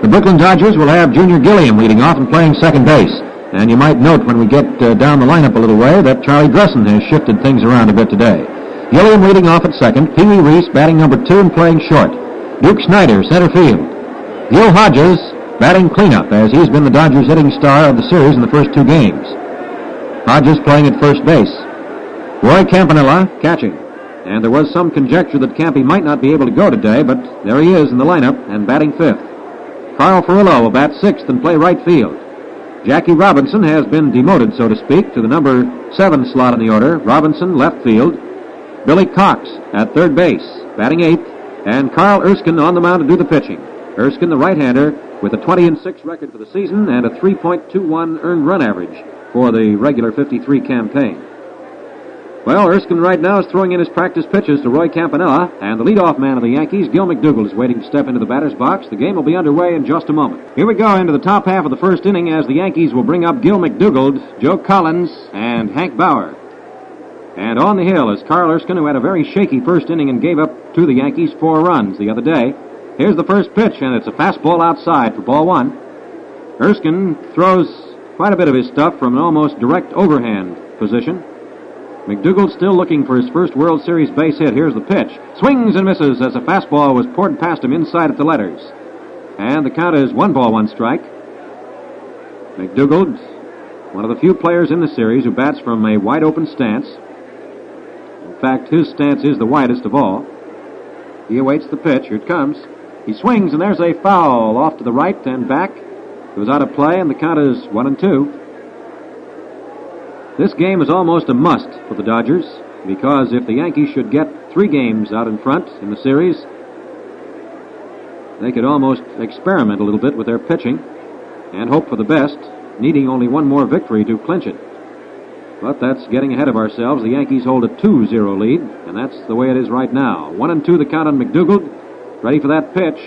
The Brooklyn Dodgers will have Junior Gilliam leading off and playing second base. And you might note when we get down the lineup a little way that Charlie Gresson has shifted things around a bit today. Gilliam leading off at second, Pee Wee Reese batting number 2 and playing short. Duke Snyder, center field. Gil Hodges batting cleanup, as he's been the Dodgers' hitting star of the series in the first 2 games. Hodges playing at first base. Roy Campanella catching. And there was some conjecture that Campy might not be able to go today, but there he is in the lineup and batting 5th. Carl Furillo will bat 6th and play right field. Jackie Robinson has been demoted, so to speak, to the number 7 slot in the order. Robinson, left field. Billy Cox at third base, batting 8th. And Carl Erskine on the mound to do the pitching. Erskine, the right-hander, with a 20-6 record for the season and a 3.21 earned run average for the regular 53 campaign. Well, Erskine right now is throwing in his practice pitches to Roy Campanella, and the leadoff man of the Yankees, Gil McDougald, is waiting to step into the batter's box. The game will be underway in just a moment. Here we go into the top half of the first inning as the Yankees will bring up Gil McDougald, Joe Collins, and Hank Bauer. And on the hill is Carl Erskine, who had a very shaky first inning and gave up to the Yankees 4 runs the other day. Here's the first pitch, and it's a fastball outside for ball 1. Erskine throws quite a bit of his stuff from an almost direct overhand position. McDougald still looking for his first World Series base hit. Here's the pitch. Swings and misses as a fastball was poured past him inside at the letters. And the count is 1-1 strike. McDougald, one of the few players in the series who bats from a wide-open stance. In fact, his stance is the widest of all. He awaits the pitch. Here it comes. He swings, and there's a foul off to the right and back. It was out of play, and the count is 1-2. This game is almost a must for the Dodgers, because if the Yankees should get 3 games out in front in the series, they could almost experiment a little bit with their pitching and hope for the best, needing only 1 more victory to clinch it. But that's getting ahead of ourselves. The Yankees hold a 2-0 lead, and that's the way it is right now. 1-2 the count on McDougald. Ready for that pitch.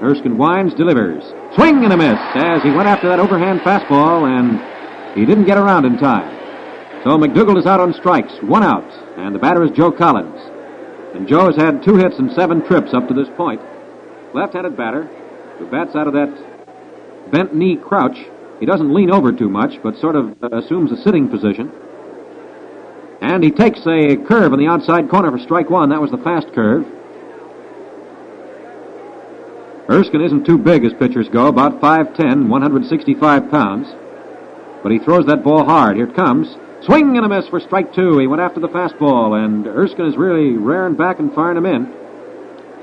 Erskine winds, delivers. Swing and a miss as he went after that overhand fastball, and he didn't get around in time. So McDougald is out on strikes, 1 out, and the batter is Joe Collins. And Joe has had 2 hits and 7 trips up to this point. Left-handed batter who bats out of that bent knee crouch. He doesn't lean over too much, but sort of assumes a sitting position. And he takes a curve in the outside corner for strike 1. That was the fast curve. Erskine isn't too big as pitchers go, about 5'10", 165 pounds. But he throws that ball hard. Here it comes. Swing and a miss for strike 2. He went after the fastball, and Erskine is really rearing back and firing him in.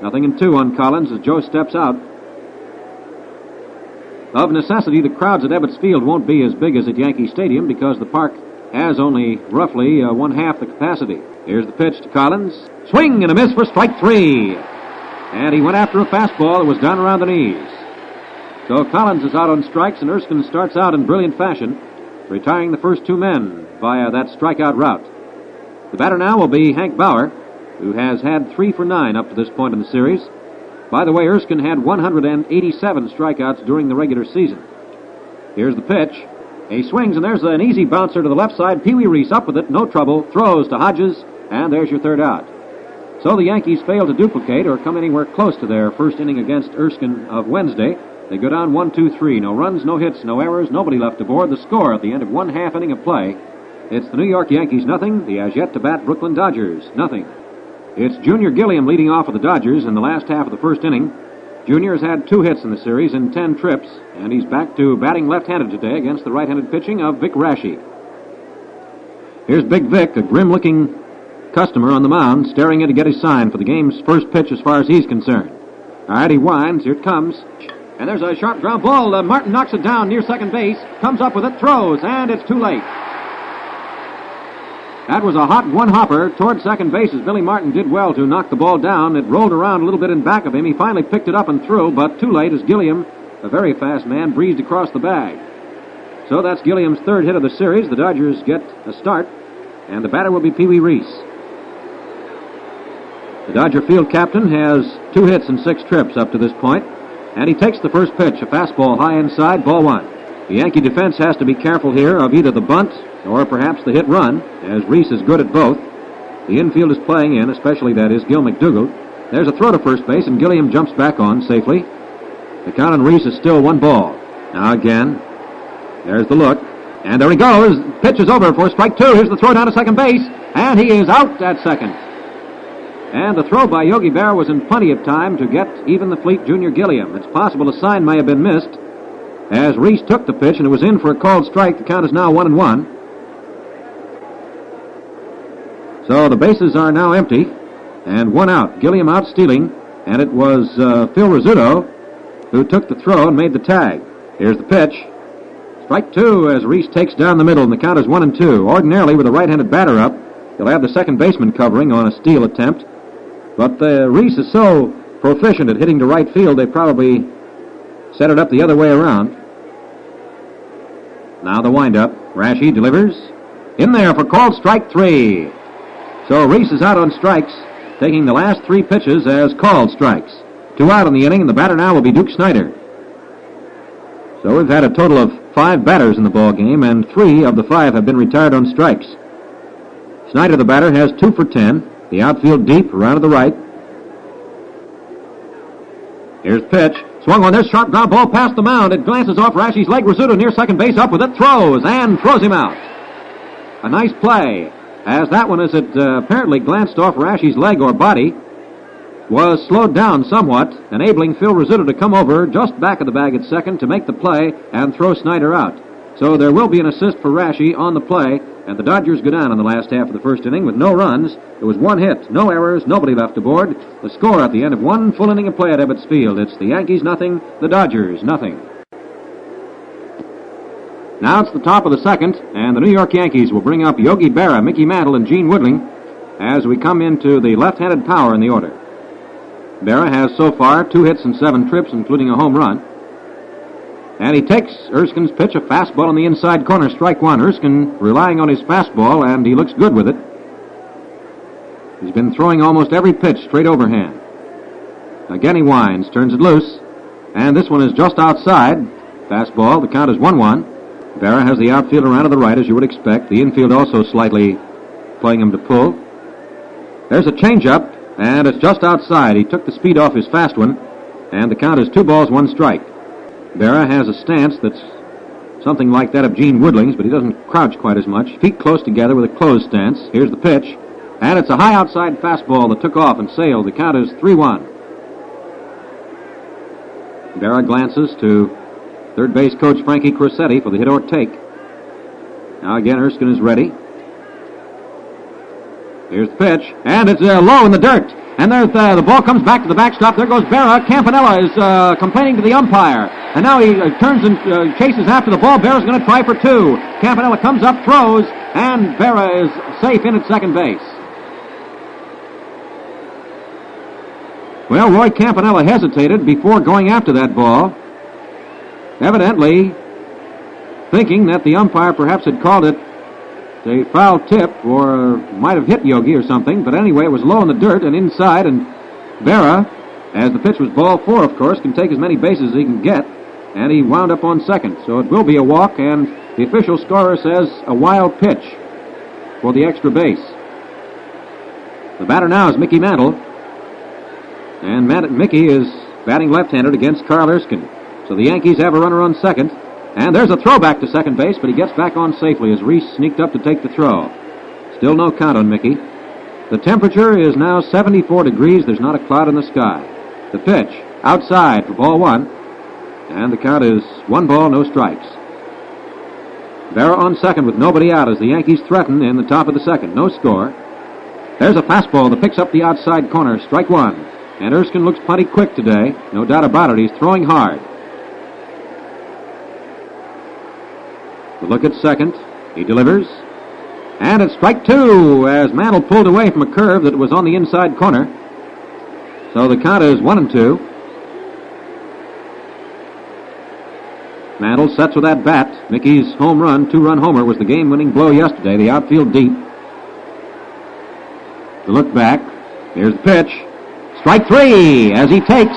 0-2 on Collins as Joe steps out. Of necessity, the crowds at Ebbets Field won't be as big as at Yankee Stadium because the park has only roughly 1/2 the capacity. Here's the pitch to Collins. Swing and a miss for strike 3. And he went after a fastball that was down around the knees. So Collins is out on strikes, and Erskine starts out in brilliant fashion, retiring the first 2 men via that strikeout route. The batter now will be Hank Bauer, who has had 3 for 9 up to this point in the series. By the way, Erskine had 187 strikeouts during the regular season. Here's the pitch. He swings, and there's an easy bouncer to the left side. Pee Wee Reese up with it, no trouble, throws to Hodges, and there's your 3rd out. So the Yankees fail to duplicate or come anywhere close to their first inning against Erskine of Wednesday. They go down 1-2-3. No runs, no hits, no errors, nobody left aboard. The score at the end of 1/2 inning of play. It's the New York Yankees 0, the as-yet-to-bat Brooklyn Dodgers 0. It's Junior Gilliam leading off for the Dodgers in the last half of the first inning. Junior has had 2 hits in the series in 10 trips, and he's back to batting left-handed today against the right-handed pitching of Vic Raschi. Here's Big Vic, a grim-looking customer on the mound, staring in to get his sign for the game's first pitch as far as he's concerned. All right, he winds. Here it comes. And there's a sharp ground ball. Martin knocks it down near second base, comes up with it, throws, and it's too late. That was a hot one-hopper toward second base as Billy Martin did well to knock the ball down. It rolled around a little bit in back of him. He finally picked it up and threw, but too late as Gilliam, a very fast man, breezed across the bag. So that's Gilliam's 3rd hit of the series. The Dodgers get a start, and the batter will be Pee Wee Reese. The Dodger field captain has 2 hits and 6 trips up to this point. And he takes the first pitch, a fastball high inside, ball 1. The Yankee defense has to be careful here of either the bunt or perhaps the hit run, as Reese is good at both. The infield is playing in, especially, that is, Gil McDougald. There's a throw to first base, and Gilliam jumps back on safely. The count on Reese is still 1 ball. Now again, there's the look. And there he goes. Pitch is over for strike 2. Here's the throw down to second base. And he is out at second. And the throw by Yogi Berra was in plenty of time to get even the fleet Junior Gilliam. It's possible a sign may have been missed as Reese took the pitch and it was in for a called strike. The count is now 1-1. So the bases are now empty and 1 out. Gilliam out stealing, and it was Phil Rizzuto who took the throw and made the tag. Here's the pitch. Strike 2 as Reese takes down the middle, and the count is 1-2. Ordinarily, with a right-handed batter up, he'll have the second baseman covering on a steal attempt. But Reese is so proficient at hitting to right field, they probably set it up the other way around. Now the windup. Rashi delivers. In there for called strike 3. So Reese is out on strikes, taking the last 3 pitches as called strikes. 2 out in the inning, and the batter now will be Duke Snyder. So we've had a total of 5 batters in the ball game, and 3 of the 5 have been retired on strikes. Snyder, the batter, has 2 for 10. The outfield deep, around to the right. Here's the pitch. Swung on this sharp ground ball past the mound. It glances off Rashi's leg. Rizzuto near second base, up with it, throws him out. A nice play, as that one, as it apparently glanced off Rashi's leg or body, was slowed down somewhat, enabling Phil Rizzuto to come over just back of the bag at second to make the play and throw Snyder out. So there will be an assist for Rashi on the play, and the Dodgers go down in the last half of the first inning with no runs. There was 1 hit, no errors, nobody left aboard. The score at the end of 1 full inning of play at Ebbets Field. It's the Yankees nothing, the Dodgers nothing. Now it's the top of the second, and the New York Yankees will bring up Yogi Berra, Mickey Mantle, and Gene Woodling as we come into the left-handed power in the order. Berra has so far 2 hits and 7 trips, including a home run. And he takes Erskine's pitch, a fastball on the inside corner, strike 1. Erskine relying on his fastball, and he looks good with it. He's been throwing almost every pitch straight overhand. Again he winds, turns it loose, and this one is just outside. Fastball, the count is 1-1. Berra has the outfield around to the right, as you would expect. The infield also slightly playing him to pull. There's a changeup, and it's just outside. He took the speed off his fast one, and the count is 2 balls, 1 strike. Berra has a stance that's something like that of Gene Woodling's, but he doesn't crouch quite as much. Feet close together with a closed stance. Here's the pitch, and it's a high outside fastball that took off and sailed. The count is 3-1. Berra glances to third base coach Frankie Crosetti for the hit or take. Now again, Erskine is ready. Here's the pitch, and it's low in the dirt. And there's the ball comes back to the backstop. There goes Berra. Campanella is complaining to the umpire. And now he turns and chases after the ball. Berra's going to try for 2. Campanella comes up, throws, and Berra is safe in at second base. Well, Roy Campanella hesitated before going after that ball, evidently thinking that the umpire perhaps had called it a foul tip or might have hit Yogi or something, but anyway, it was low in the dirt and inside, and Berra, as the pitch was ball 4, of course, can take as many bases as he can get, and he wound up on second. So it will be a walk, and the official scorer says a wild pitch for the extra base. The batter now is Mickey Mantle, and Mickey is batting left-handed against Carl Erskine. So the Yankees have a runner on second. And there's a throw back to second base, but he gets back on safely as Reese sneaked up to take the throw. Still no count on Mickey. The temperature is now 74 degrees. There's not a cloud in the sky. The pitch, outside for ball 1. And the count is 1 ball, no strikes. Berra on second with nobody out as the Yankees threaten in the top of the second. No score. There's a fastball that picks up the outside corner. Strike 1. And Erskine looks plenty quick today. No doubt about it. He's throwing hard. The look at second. He delivers. And it's strike 2 as Mantle pulled away from a curve that was on the inside corner. So the count is 1-2. Mantle sets with that bat. Mickey's home run, 2-run homer, was the game-winning blow yesterday. The outfield deep. The look back. Here's the pitch. Strike 3 as he takes.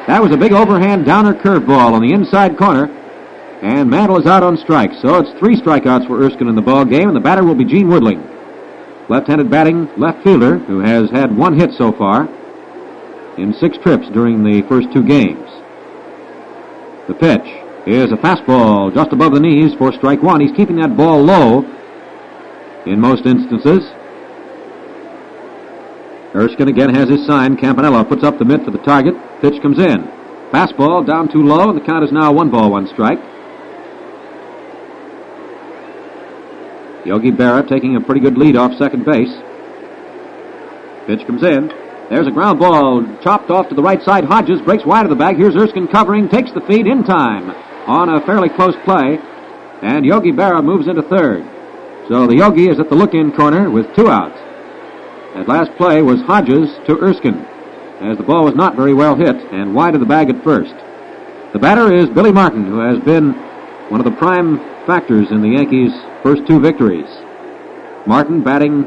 That was a big overhand downer curveball on the inside corner. And Mantle is out on strikes. So it's 3 strikeouts for Erskine in the ball game, and the batter will be Gene Woodling. Left-handed batting left fielder who has had 1 hit so far in 6 trips during the first 2 games. The pitch is a fastball just above the knees for strike one. He's keeping that ball low in most instances. Erskine again has his sign. Campanella puts up the mitt for the target. Pitch comes in. Fastball down too low, and the count is now 1-1 strike. Yogi Berra taking a pretty good lead off second base. Pitch comes in. There's a ground ball chopped off to the right side. Hodges breaks wide of the bag. Here's Erskine covering, takes the feed in time on a fairly close play, and Yogi Berra moves into third. So the Yogi is at the look-in corner with 2 outs. That last play was Hodges to Erskine, as the ball was not very well hit and wide of the bag at first. The batter is Billy Martin, who has been one of the prime factors in the Yankees' first 2 victories. Martin batting,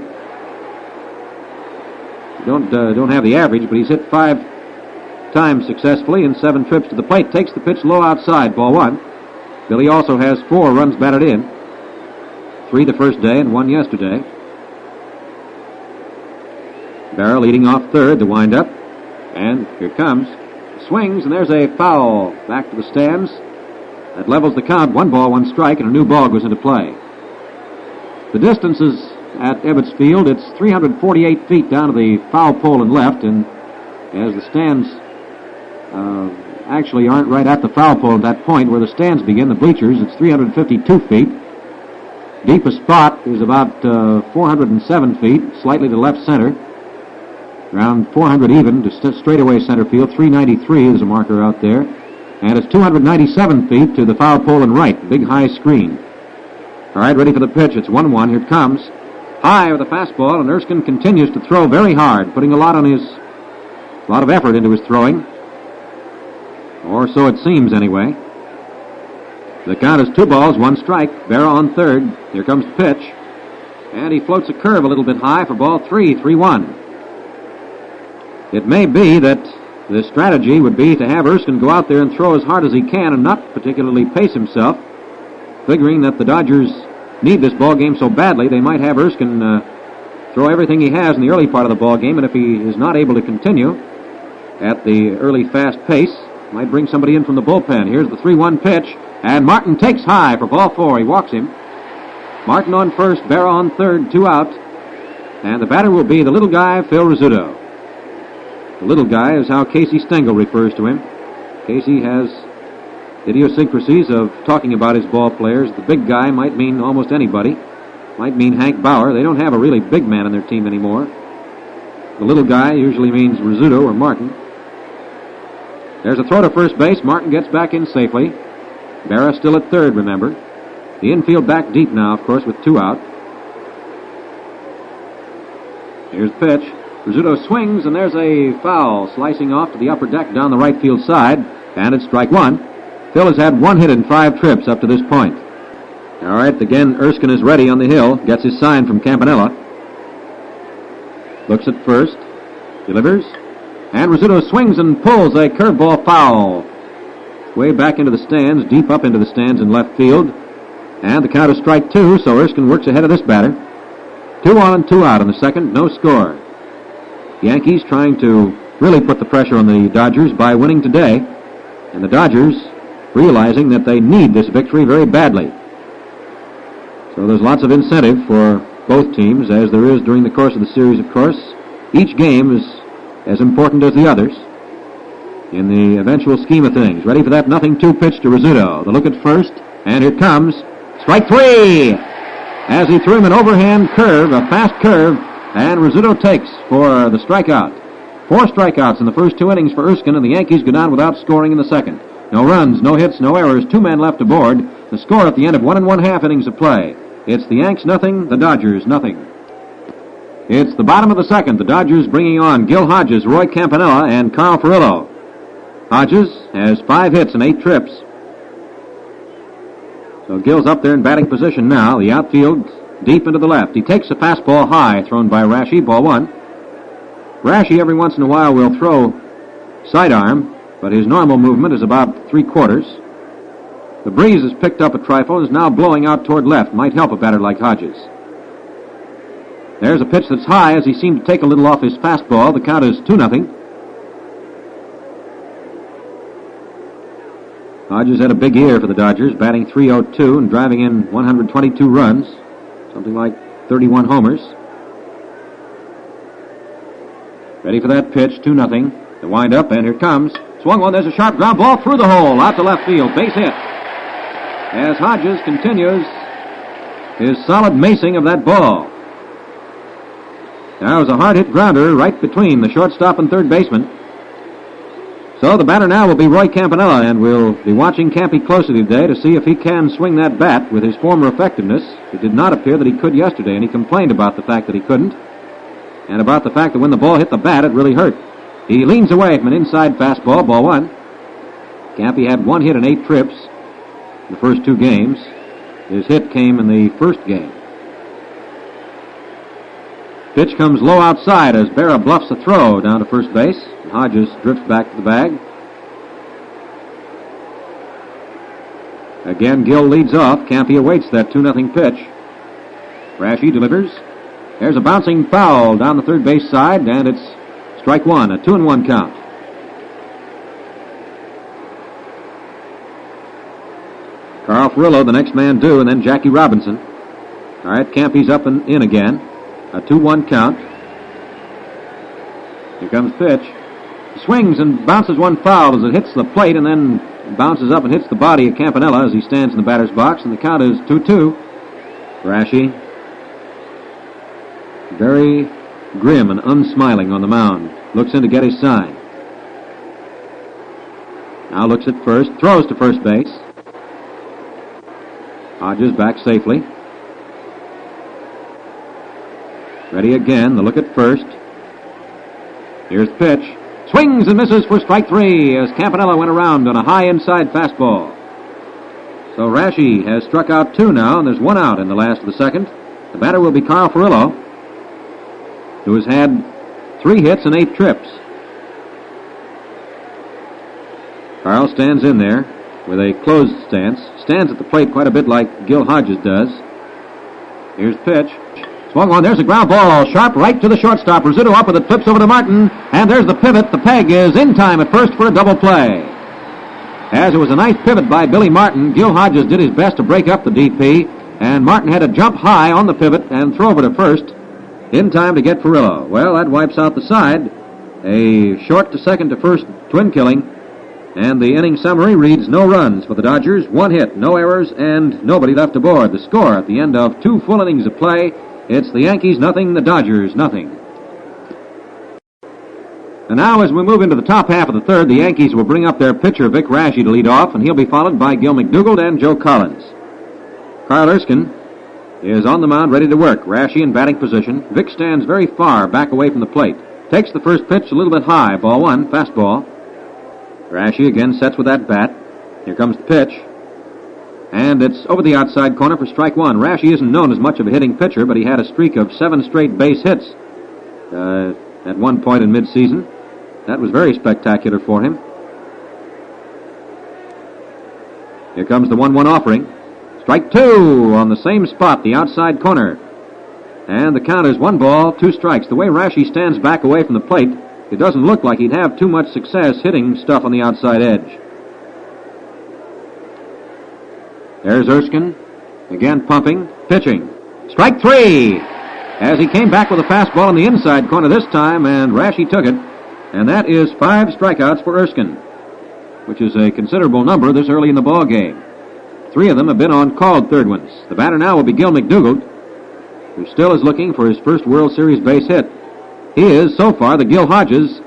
don't have the average, but he's hit 5 times successfully in 7 trips to the plate. Takes the pitch low outside, ball 1. Billy also has 4 runs batted in, 3 the first day and 1 yesterday. Berra leading off third, the windup, and here comes. Swings, and there's a foul back to the stands. That levels the count, 1-1 strike, and a new ball goes into play. The distances at Ebbets Field, it's 348 feet down to the foul pole and left, and as the stands actually aren't right at the foul pole at that point where the stands begin, the bleachers, it's 352 feet. Deepest spot is about 407 feet, slightly to left center. Around 400 even to straightaway center field. 393 is a marker out there. And it's 297 feet to the foul pole and right. Big high screen. All right, ready for the pitch. It's 1-1. Here it comes. High with a fastball, and Erskine continues to throw very hard, putting a lot of effort into his throwing. Or so it seems anyway. The count is 2-1 strike. Berra on third. Here comes the pitch. And he floats a curve a little bit high for ball 3, 3-1. It may be that the strategy would be to have Erskine go out there and throw as hard as he can and not particularly pace himself, figuring that the Dodgers need this ball game so badly. They might have Erskine throw everything he has in the early part of the ball game, and if he is not able to continue at the early fast pace, might bring somebody in from the bullpen. Here's the 3-1 pitch, and Martin takes high for ball 4. He walks him. Martin on first, Berra on third, 2 out, and the batter will be the little guy, Phil Rizzuto. The little guy is how Casey Stengel refers to him. Casey has idiosyncrasies of talking about his ball players. The big guy might mean almost anybody. Might mean Hank Bauer. They don't have a really big man on their team anymore. The little guy usually means Rizzuto or Martin. There's a throw to first base. Martin gets back in safely. Berra still at third, remember. The infield back deep now, of course, with 2 out. Here's the pitch. Rizzuto swings, and there's a foul slicing off to the upper deck down the right field side, and it's strike 1. Phil has had 1 hit in 5 trips up to this point. All right, again, Erskine is ready on the hill, gets his sign from Campanella. Looks at first, delivers, and Rizzuto swings and pulls a curveball foul. Way back into the stands, deep up into the stands in left field, and the count is strike 2, so Erskine works ahead of this batter. 2 on and 2 out in the second, no score. Yankees trying to really put the pressure on the Dodgers by winning today, and the Dodgers realizing that they need this victory very badly. So there's lots of incentive for both teams, as there is during the course of the series, of course. Each game is as important as the others in the eventual scheme of things. Ready for that 0-2 pitch to Rizzuto. The look at first, and here it comes. Strike 3! As he threw him an overhand curve, a fast curve, and Rizzuto takes for the strikeout. 4 strikeouts in the first 2 innings for Erskine, and the Yankees go down without scoring in the second. No runs, no hits, no errors, 2 men left aboard. The score at the end of 1 1/2 innings of play. It's the Yanks 0, the Dodgers 0. It's the bottom of the second. The Dodgers bringing on Gil Hodges, Roy Campanella, and Carl Furillo. Hodges has 5 hits and 8 trips. So Gil's up there in batting position now. The outfield deep into the left. He takes a fastball high, thrown by Rashi, ball 1. Rashi every once in a while will throw sidearm, but his normal movement is about 3/4. The breeze has picked up a trifle and is now blowing out toward left. Might help a batter like Hodges. There's a pitch that's high as he seemed to take a little off his fastball. The count is 2-0. Hodges had a big year for the Dodgers, batting .302 and driving in 122 runs, something like 31 homers. Ready for that pitch, 2-0. The wind-up, and here it comes. Swung on, there's a sharp ground ball through the hole, out to left field, base hit. As Hodges continues his solid macing of that ball. Now it was a hard-hit grounder right between the shortstop and third baseman. So the batter now will be Roy Campanella, and we'll be watching Campy closely today to see if he can swing that bat with his former effectiveness. It did not appear that he could yesterday, and he complained about the fact that he couldn't, and about the fact that when the ball hit the bat, it really hurt. He leans away from an inside fastball, ball one. Campy had 1 hit and 8 trips in the first 2 games. His hit came in the first game. Pitch comes low outside as Berra bluffs a throw down to first base. Hodges drifts back to the bag. Again, Gill leads off. Campy awaits that 2-0 pitch. Rashi delivers. There's a bouncing foul down the third base side, and it's strike one, a 2-1 count. Carl Furillo, the next man due, and then Jackie Robinson. All right, Campy's up and in again. A 2-1 count. Here comes the pitch. He swings and bounces one foul as it hits the plate and then bounces up and hits the body of Campanella as he stands in the batter's box, and the count is 2-2. Rashi, very grim and unsmiling on the mound, looks in to get his sign. Now looks at first, throws to first base. Hodges back safely. Ready again, the look at first. Here's the pitch. Swings and misses for strike 3 as Campanella went around on a high inside fastball. So Rashi has struck out 2 now, and there's 1 out in the last of the second. The batter will be Carl Furillo, who has had 3 hits and 8 trips. Carl stands in there with a closed stance. Stands at the plate quite a bit like Gil Hodges does. Here's the pitch. Swung on, there's a ground ball, sharp right to the shortstop. Rizzuto up with it, flips over to Martin, and there's the pivot. The peg is in time at first for a double play. As it was a nice pivot by Billy Martin, Gil Hodges did his best to break up the DP, and Martin had to jump high on the pivot and throw over to first in time to get Furillo. Well, that wipes out the side. A short to second to first twin killing, and the inning summary reads no runs for the Dodgers, 1 hit, no errors, and nobody left aboard. The score at the end of 2 full innings of play, it's the Yankees nothing, the Dodgers nothing. And now as we move into the top half of the third, the Yankees will bring up their pitcher Vic Rashi to lead off, and he'll be followed by Gil McDougald and Joe Collins. Carl Erskine is on the mound ready to work. Rashi in batting position. Vic stands very far back away from the plate. Takes the first pitch a little bit high. Ball 1, fastball. Rashi again sets with that bat. Here comes the pitch. And it's over the outside corner for strike 1. Rashi isn't known as much of a hitting pitcher, but he had a streak of 7 straight base hits at one point in midseason. That was very spectacular for him. Here comes the 1-1 offering. Strike 2 on the same spot, the outside corner. And the count is 1 ball, 2 strikes. The way Rashi stands back away from the plate, it doesn't look like he'd have too much success hitting stuff on the outside edge. There's Erskine, again pumping, pitching. Strike 3! As he came back with a fastball in the inside corner this time, and Rashi took it. And that is 5 strikeouts for Erskine, which is a considerable number this early in the ball game. 3 of them have been on called third ones. The batter now will be Gil McDougald, who still is looking for his first World Series base hit. He is, so far, the Gil Hodges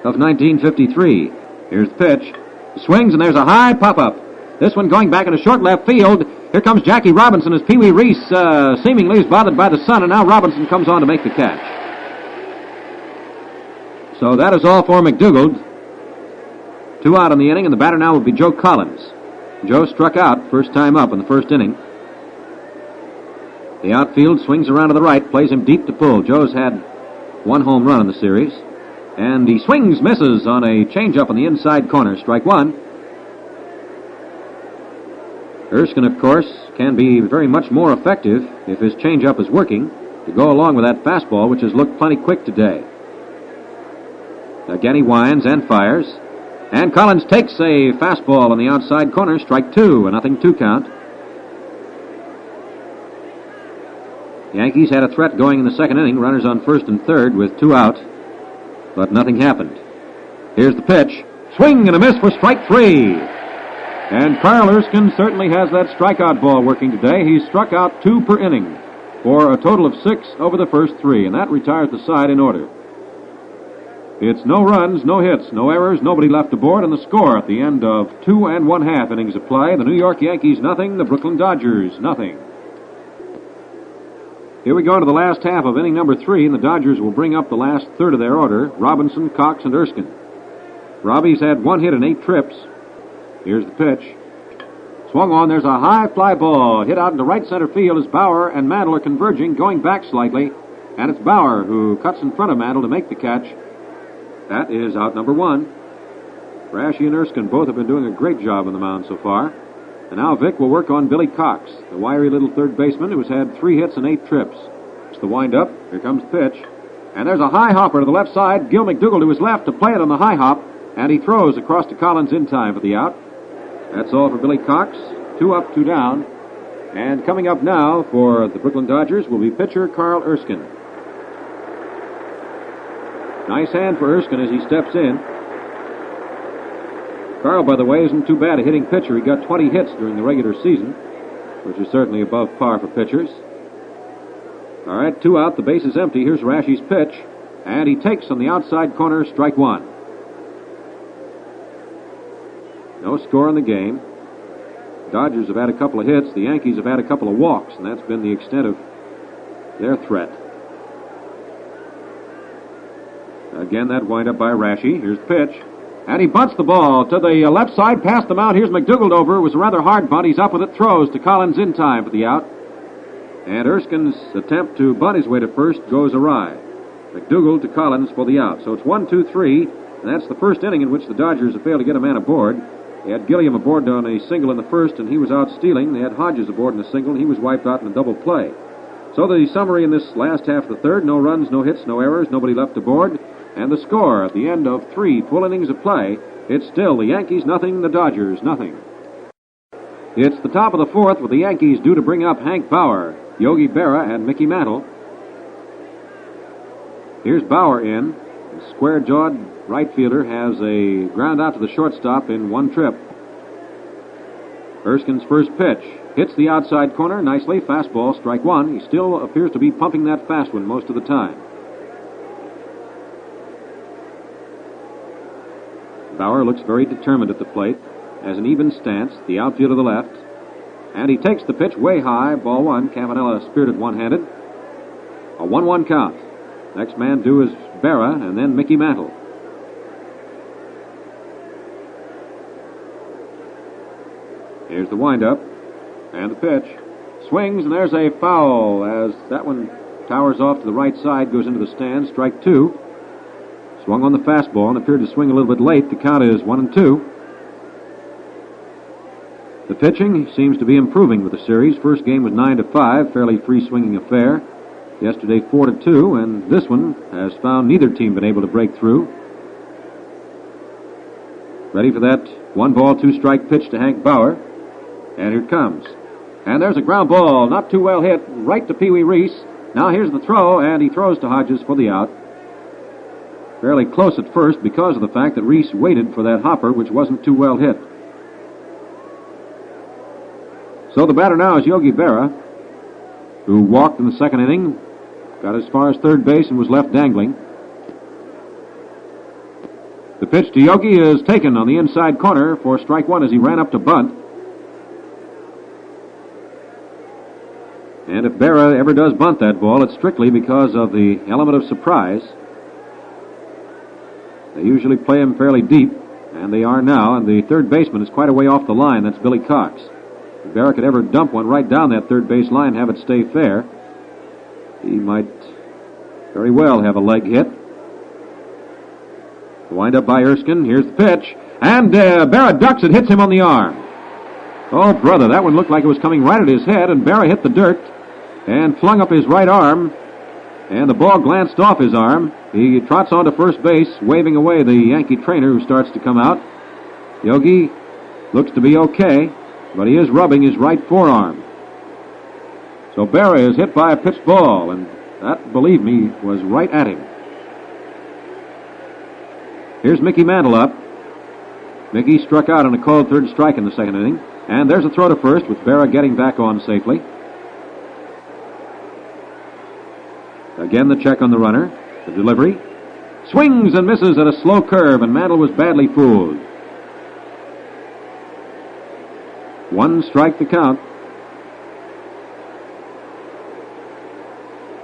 of 1953. Here's the pitch. He swings, and there's a high pop-up. This one going back into short left field. Here comes Jackie Robinson as Pee Wee Reese seemingly is bothered by the sun, and now Robinson comes on to make the catch. So that is all for McDougald. 2 out in the inning, and the batter now will be Joe Collins. Joe struck out first time up in the first inning. The outfield swings around to the right, plays him deep to pull. Joe's had 1 home run in the series. And he swings, misses on a changeup in the inside corner. Strike 1. Erskine, of course, can be very much more effective if his changeup is working to go along with that fastball, which has looked plenty quick today. Again he winds and fires. And Collins takes a fastball on the outside corner, strike 2, a 0-2 count. Yankees had a threat going in the second inning, runners on first and third with 2 out, but nothing happened. Here's the pitch. Swing and a miss for strike 3. And Carl Erskine certainly has that strikeout ball working today. He's struck out 2 per inning for a total of 6 over the first 3, and that retires the side in order. It's no runs, no hits, no errors, nobody left aboard, and the score at the end of 2 1/2 innings of play, the New York Yankees nothing, the Brooklyn Dodgers nothing. Here we go to the last half of inning number 3, and the Dodgers will bring up the last third of their order, Robinson, Cox, and Erskine. Robbie's had 1 hit and 8 trips. Here's the pitch. Swung on, there's a high fly ball. Hit out into right center field as Bauer and Mantle are converging, going back slightly. And it's Bauer who cuts in front of Mantle to make the catch. That is out number 1. Raschi and Erskine both have been doing a great job on the mound so far. And now Vic will work on Billy Cox, the wiry little third baseman who has had 3 hits and 8 trips. It's the windup. Here comes the pitch. And there's a high hopper to the left side. Gil McDougald to his left to play it on the high hop. And he throws across to Collins in time for the out. That's all for Billy Cox. 2 up, 2 down. And coming up now for the Brooklyn Dodgers will be pitcher Carl Erskine. Nice hand for Erskine as he steps in. Carl, by the way, isn't too bad a hitting pitcher. He got 20 hits during the regular season, which is certainly above par for pitchers. All right, 2 out, the base is empty. Here's Raschi's pitch. And he takes on the outside corner, strike 1. No score in the game. Dodgers have had a couple of hits. The Yankees have had a couple of walks, and that's been the extent of their threat. Again, that windup by Raschi. Here's the pitch. And he bunts the ball to the left side, past the mound. Here's McDougald over. It was a rather hard bunt. He's up with it, throws to Collins in time for the out. And Erskine's attempt to bunt his way to first goes awry. McDougald to Collins for the out. So it's 1, 2, 3, and that's the first inning in which the Dodgers have failed to get a man aboard. They had Gilliam aboard on a single in the first, and he was out stealing. They had Hodges aboard in a single, and he was wiped out in a double play. So the summary in this last half of the third, no runs, no hits, no errors, nobody left aboard. And the score at the end of 3 full innings of play, it's still the Yankees nothing, the Dodgers nothing. It's the top of the 4th with the Yankees due to bring up Hank Bauer, Yogi Berra, and Mickey Mantle. Here's Bauer in. The square-jawed right fielder has a ground out to the shortstop in 1 trip. Erskine's first pitch hits the outside corner nicely. Fastball, strike 1. He still appears to be pumping that fast one most of the time. Bauer looks very determined at the plate, has an even stance, the outfield to the left, and he takes the pitch way high, ball 1. Cavanella speared it one-handed. A 1-1 count. Next man due is Berra, and then Mickey Mantle. Here's the windup, and the pitch. Swings, and there's a foul as that one towers off to the right side, goes into the stands, strike 2. Swung on the fastball and appeared to swing a little bit late. The count is 1 and 2. The pitching seems to be improving with the series. First game was 9-5, fairly free-swinging affair. Yesterday 4-2, and this one has found neither team been able to break through. Ready for that 1-ball, 2-strike pitch to Hank Bauer. And here it comes. And there's a ground ball, not too well hit, right to Pee Wee Reese. Now here's the throw, and he throws to Hodges for the out. Fairly close at first because of the fact that Reese waited for that hopper, which wasn't too well hit. So the batter now is Yogi Berra, who walked in the second inning, got as far as third base and was left dangling. The pitch to Yogi is taken on the inside corner for strike 1 as he ran up to bunt. And if Berra ever does bunt that ball, it's strictly because of the element of surprise. They usually play him fairly deep, and they are now, and the third baseman is quite a way off the line. That's Billy Cox. If Berra could ever dump one right down that third base line and have it stay fair, he might very well have a leg hit. Wind up by Erskine. Here's the pitch. And Berra ducks it, hits him on the arm. Oh, brother, that one looked like it was coming right at his head, and Berra hit the dirt and flung up his right arm, and the ball glanced off his arm. He trots onto first base, waving away the Yankee trainer who starts to come out. Yogi looks to be okay, but he is rubbing his right forearm. So Berra is hit by a pitched ball, and that, believe me, was right at him. Here's Mickey Mantle up. Mickey struck out on a called third strike in the second inning, and there's a throw to first with Berra getting back on safely. Again the check on the runner. The delivery. Swings and misses at a slow curve, and Mantle was badly fooled. 1 strike to count.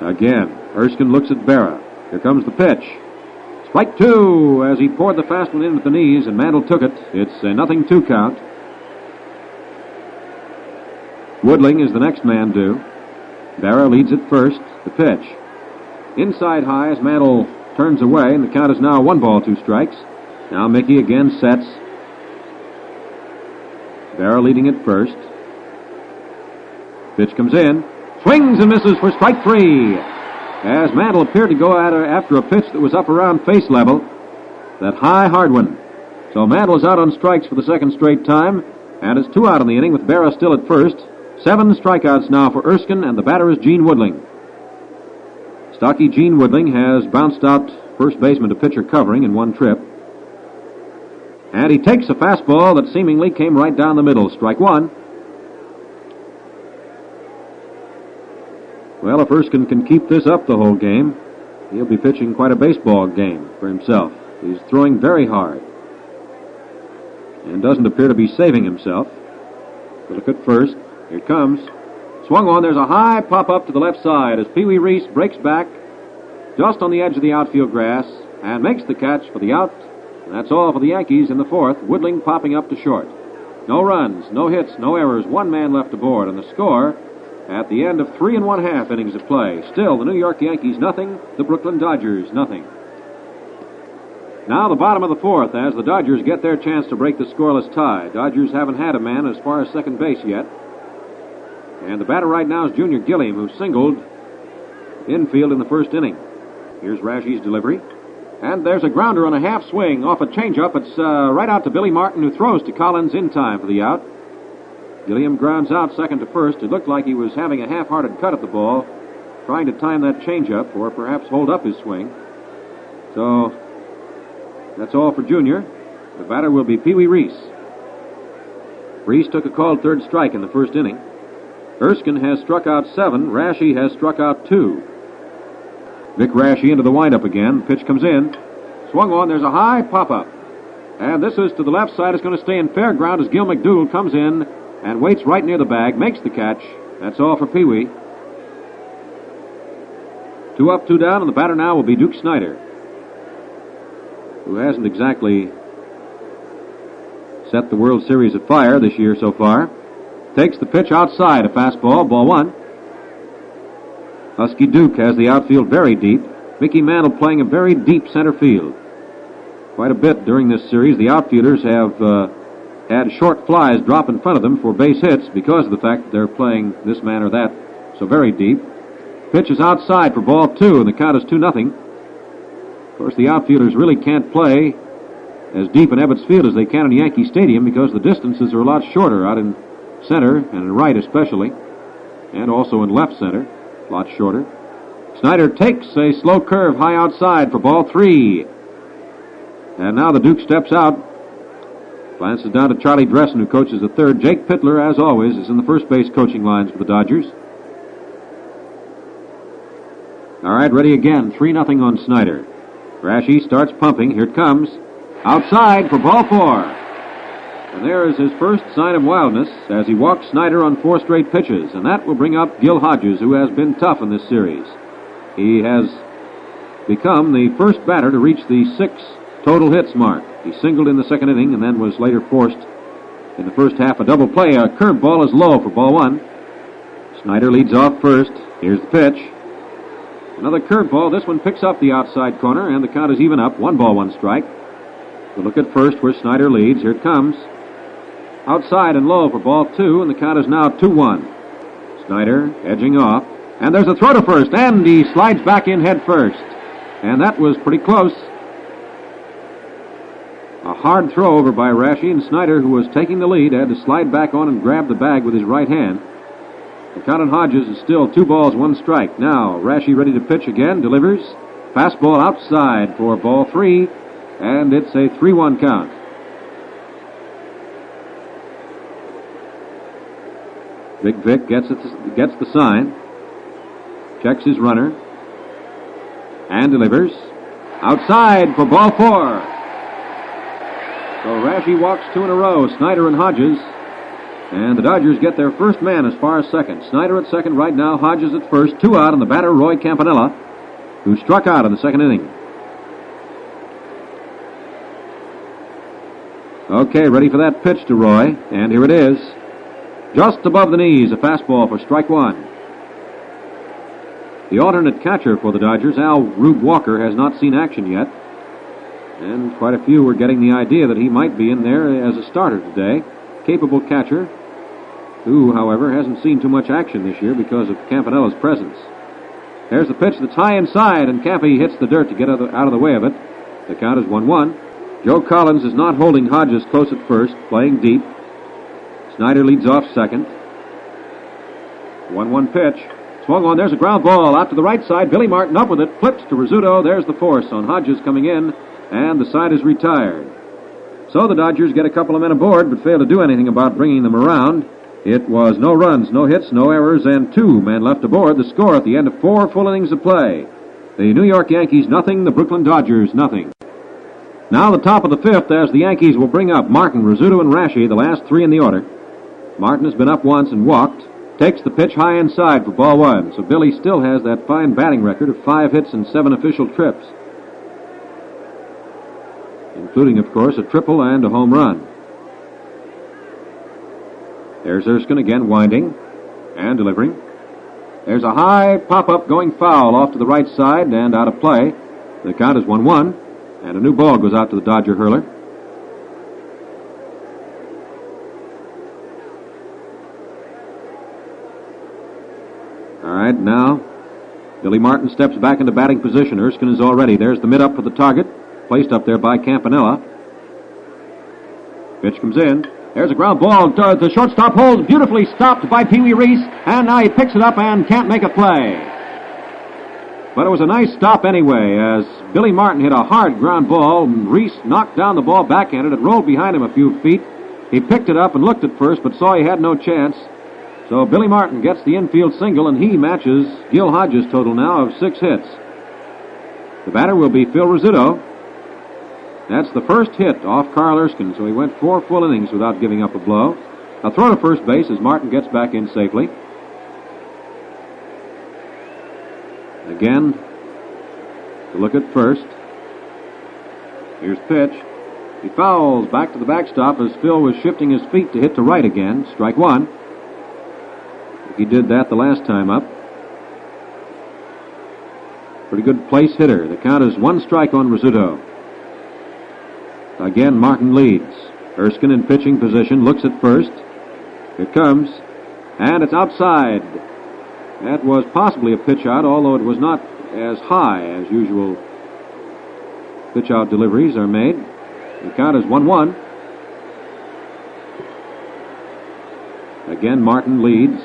Again, Erskine looks at Berra. Here comes the pitch. Strike 2 as he poured the fast one in at the knees, and Mantle took it. It's a 0-2 count. Woodling is the next man due. Berra leads at first. The pitch. Inside high as Mantle turns away, and the count is now 1-2 strikes. Now Mickey again sets. Berra leading at first. Pitch comes in. Swings and misses for strike 3. As Mantle appeared to go after a pitch that was up around face level. That high, hard one. So Mantle is out on strikes for the second straight time, and it's 2 out in the inning with Berra still at first. 7 strikeouts now for Erskine, and the batter is Gene Woodling. Stocky Gene Woodling has bounced out first baseman to pitcher covering in 1 trip. And he takes a fastball that seemingly came right down the middle. Strike 1. Well, if Erskine can keep this up the whole game, he'll be pitching quite a baseball game for himself. He's throwing very hard and doesn't appear to be saving himself. Look at first. Here it comes. Swung on. There's a high pop-up to the left side as Pee Wee Reese breaks back just on the edge of the outfield grass and makes the catch for the out. And that's all for the Yankees in the 4th. Woodling popping up to short. No runs, no hits, no errors. 1 man left aboard, and the score at the end of 3 1/2 innings of play. Still, the New York Yankees nothing, the Brooklyn Dodgers nothing. Now the bottom of the 4th as the Dodgers get their chance to break the scoreless tie. Dodgers haven't had a man as far as second base yet. And the batter right now is Junior Gilliam, who singled infield in the first inning. Here's Rashi's delivery. And there's a grounder on a half swing off a changeup. It's right out to Billy Martin, who throws to Collins in time for the out. Gilliam grounds out second to first. It looked like he was having a half-hearted cut at the ball, trying to time that changeup or perhaps hold up his swing. So that's all for Junior. The batter will be Pee Wee Reese. Reese took a called third strike in the first inning. Erskine has struck out 7. Rashi has struck out 2. Vic Rashi into the windup again. Pitch comes in. Swung on. There's a high pop-up. And this is to the left side. It's going to stay in fair ground as Gil McDougal comes in and waits right near the bag, makes the catch. That's all for Pee Wee. 2 up, 2 down, and the batter now will be Duke Snider, who hasn't exactly set the World Series afire this year so far. Takes the pitch outside, a fastball, ball 1. Husky Duke has the outfield very deep. Mickey Mantle playing a very deep center field. Quite a bit during this series, the outfielders have had short flies drop in front of them for base hits because of the fact that they're playing this man or that so very deep. Pitch is outside for ball 2, and the count is 2-0. Of course, the outfielders really can't play as deep in Ebbets Field as they can in Yankee Stadium because the distances are a lot shorter out in center and in right especially, and also in left center, a lot shorter. Snider takes a slow curve high outside for ball 3. And now the Duke steps out. Glances down to Charlie Dressen, who coaches the third. Jake Pittler, as always, is in the first base coaching lines for the Dodgers. All right, ready again. 3-0 on Snider. Rashi starts pumping. Here it comes. Outside for ball 4. And there is his first sign of wildness as he walks Snider on 4 straight pitches. And that will bring up Gil Hodges, who has been tough in this series. He has become the first batter to reach the 6 total hits mark. He singled in the second inning and then was later forced in the first half a double play. A curveball is low for ball 1. Snider leads off first. Here's the pitch. Another curveball. This one picks up the outside corner, and the count is even up. 1-1 strike. We'll look at first where Snider leads. Here it comes. Outside and low for ball 2, and the count is now 2-1. Snider edging off. And there's a throw to first, and he slides back in head first. And that was pretty close. A hard throw over by Rashi, and Snyder, who was taking the lead, had to slide back on and grab the bag with his right hand. The count on Hodges is still 2 balls, 1 strike. Now, Rashi ready to pitch again, delivers. Fastball outside for ball 3, and it's a 3-1 count. Big Vic gets the sign, checks his runner, and delivers. Outside for ball 4. So Rashi walks 2 in a row, Snyder and Hodges. And the Dodgers get their first man as far as second. Snyder at second right now, Hodges at first. 2 out, and the batter, Roy Campanella, who struck out in the second inning. Okay, ready for that pitch to Roy, and here it is. Just above the knees, a fastball for strike 1. The alternate catcher for the Dodgers, Al Rube Walker, has not seen action yet. And quite a few were getting the idea that he might be in there as a starter today. Capable catcher, who, however, hasn't seen too much action this year because of Campanella's presence. There's the pitch that's high inside, and Campy hits the dirt to get out of the way of it. The count is 1-1. Joe Collins is not holding Hodges close at first, playing deep. Snyder leads off second. 1-1 pitch. Swung on, there's a ground ball out to the right side. Billy Martin up with it, flips to Rizzuto. There's the force on Hodges coming in, and the side is retired. So the Dodgers get a couple of men aboard, but fail to do anything about bringing them around. It was no runs, no hits, no errors, and 2 men left aboard. The score at the end of 4 full innings of play. The New York Yankees nothing, the Brooklyn Dodgers nothing. Now the top of the 5th, as the Yankees will bring up Martin, Rizzuto, and Rashi, the last 3 in the order. Martin has been up once and walked. Takes the pitch high inside for ball 1. So Billy still has that fine batting record of 5 hits and 7 official trips, including, of course, a triple and a home run. There's Erskine again, winding and delivering. There's a high pop-up going foul off to the right side and out of play. The count is 1-1, and a new ball goes out to the Dodger hurler. All right, now Billy Martin steps back into batting position. Erskine is all ready. There's the mid-up for the target, placed up there by Campanella. Pitch comes in. There's a ground ball. The shortstop holds, beautifully stopped by Pee Wee Reese, and now he picks it up and can't make a play. But it was a nice stop anyway, as Billy Martin hit a hard ground ball. Reese knocked down the ball backhanded. It rolled behind him a few feet. He picked it up and looked at first, but saw he had no chance. So Billy Martin gets the infield single, and he matches Gil Hodges' total now of 6 hits. The batter will be Phil Rizzuto. That's the first hit off Carl Erskine, so he went 4 full innings without giving up a blow. A throw to first base as Martin gets back in safely. Again, to look at first. Here's pitch. He fouls back to the backstop as Phil was shifting his feet to hit to right again. Strike 1. He did that the last time up. Pretty good place hitter. The count is 1 strike on Rizzuto. Again, Martin leads. Erskine in pitching position, looks at first. Here it comes, and it's outside. That was possibly a pitch out, although it was not as high as usual pitch out deliveries are made. The count is 1-1. Again, Martin leads.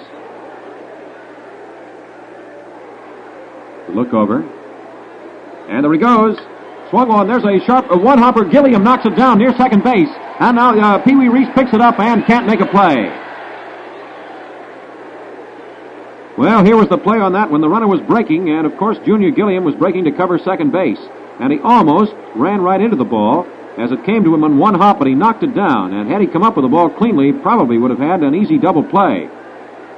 Look over. And there he goes. Swung on. There's a sharp one-hopper. Gilliam knocks it down near second base. And now Pee Wee Reese picks it up and can't make a play. Well, here was the play on that when the runner was breaking, and of course Junior Gilliam was breaking to cover second base. And he almost ran right into the ball as it came to him in one hop, but he knocked it down. And had he come up with the ball cleanly, probably would have had an easy double play,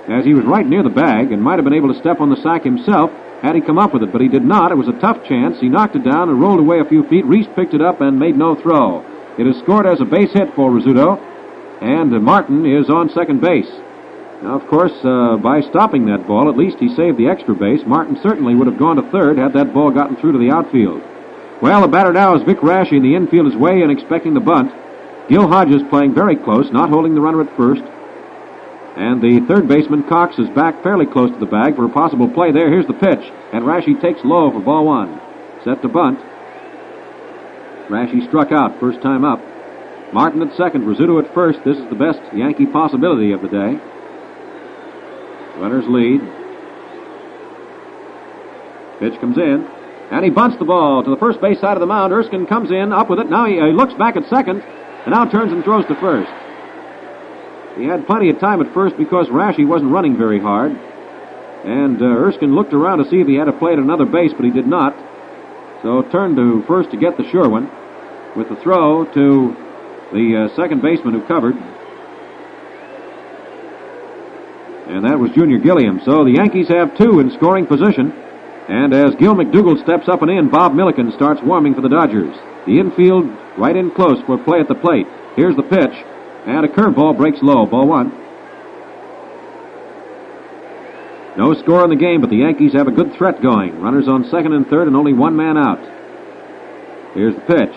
as he was right near the bag and might have been able to step on the sack himself had he come up with it, but he did not. It was a tough chance. He knocked it down and rolled away a few feet. Reese picked it up and made no throw. It is scored as a base hit for Rizzuto, and Martin is on second base. Now, of course, by stopping that ball, at least he saved the extra base. Martin certainly would have gone to third had that ball gotten through to the outfield. Well, the batter now is Vic Rashi, and the infield is way in expecting the bunt. Gil Hodges playing very close, not holding the runner at first. And the third baseman, Cox, is back fairly close to the bag for a possible play there. Here's the pitch, and Rashi takes low for ball 1. Set to bunt. Rashi struck out first time up. Martin at second, Rizzuto at first. This is the best Yankee possibility of the day. Runners lead. Pitch comes in, and he bunts the ball to the first base side of the mound. Erskine comes in, up with it. Now he looks back at second, and now turns and throws to first. He had plenty of time at first because Rashi wasn't running very hard. And Erskine looked around to see if he had to play at another base, but he did not. So turned to first to get the sure one with the throw to the second baseman who covered. And that was Junior Gilliam. So the Yankees have two in scoring position. And as Gil McDougald steps up and in, Bob Milliken starts warming for the Dodgers. The infield right in close for play at the plate. Here's the pitch. And a curveball breaks low. Ball one. No score in the game, but the Yankees have a good threat going. Runners on second and third and only one man out. Here's the pitch.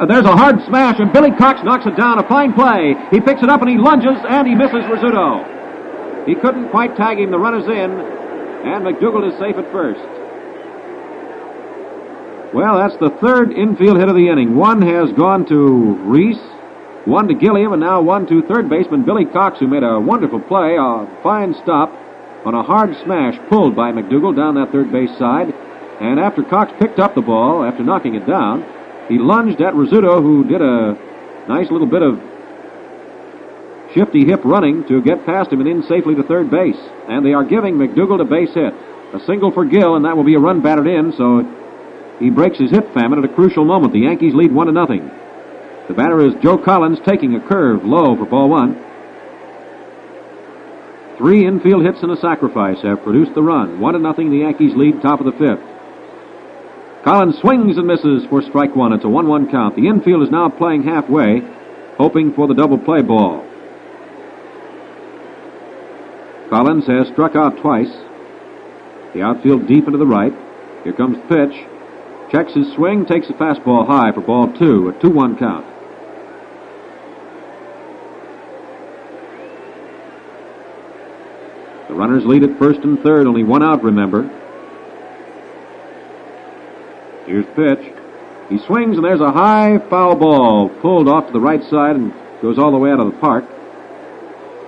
There's a hard smash, and Billy Cox knocks it down. A fine play. He picks it up and he lunges, and he misses Rizzuto. He couldn't quite tag him. The runner's in, and McDougald is safe at first. Well, that's the third infield hit of the inning. One has gone to Reese, one to Gilliam, and now one to third baseman Billy Cox, who made a wonderful play, a fine stop on a hard smash pulled by McDougald down that third base side. And after Cox picked up the ball, after knocking it down, he lunged at Rizzuto, who did a nice little bit of shifty hip running to get past him and in safely to third base. And they are giving McDougald a base hit. A single for Gill, and that will be a run batted in, so he breaks his hip famine at a crucial moment. The Yankees lead 1-0. The batter is Joe Collins, taking a curve low for ball one. 3 infield hits and a sacrifice have produced the run. 1-0, the Yankees lead, top of the fifth. Collins swings and misses for strike one. It's a 1-1 count. The infield is now playing halfway, hoping for the double play ball. Collins has struck out twice. The outfield deep into the right. Here comes the pitch. Checks his swing, takes a fastball high for ball two. A 2-1 count. The runners lead at first and third, only one out, remember. Here's the pitch. He swings, and there's a high foul ball pulled off to the right side and goes all the way out of the park.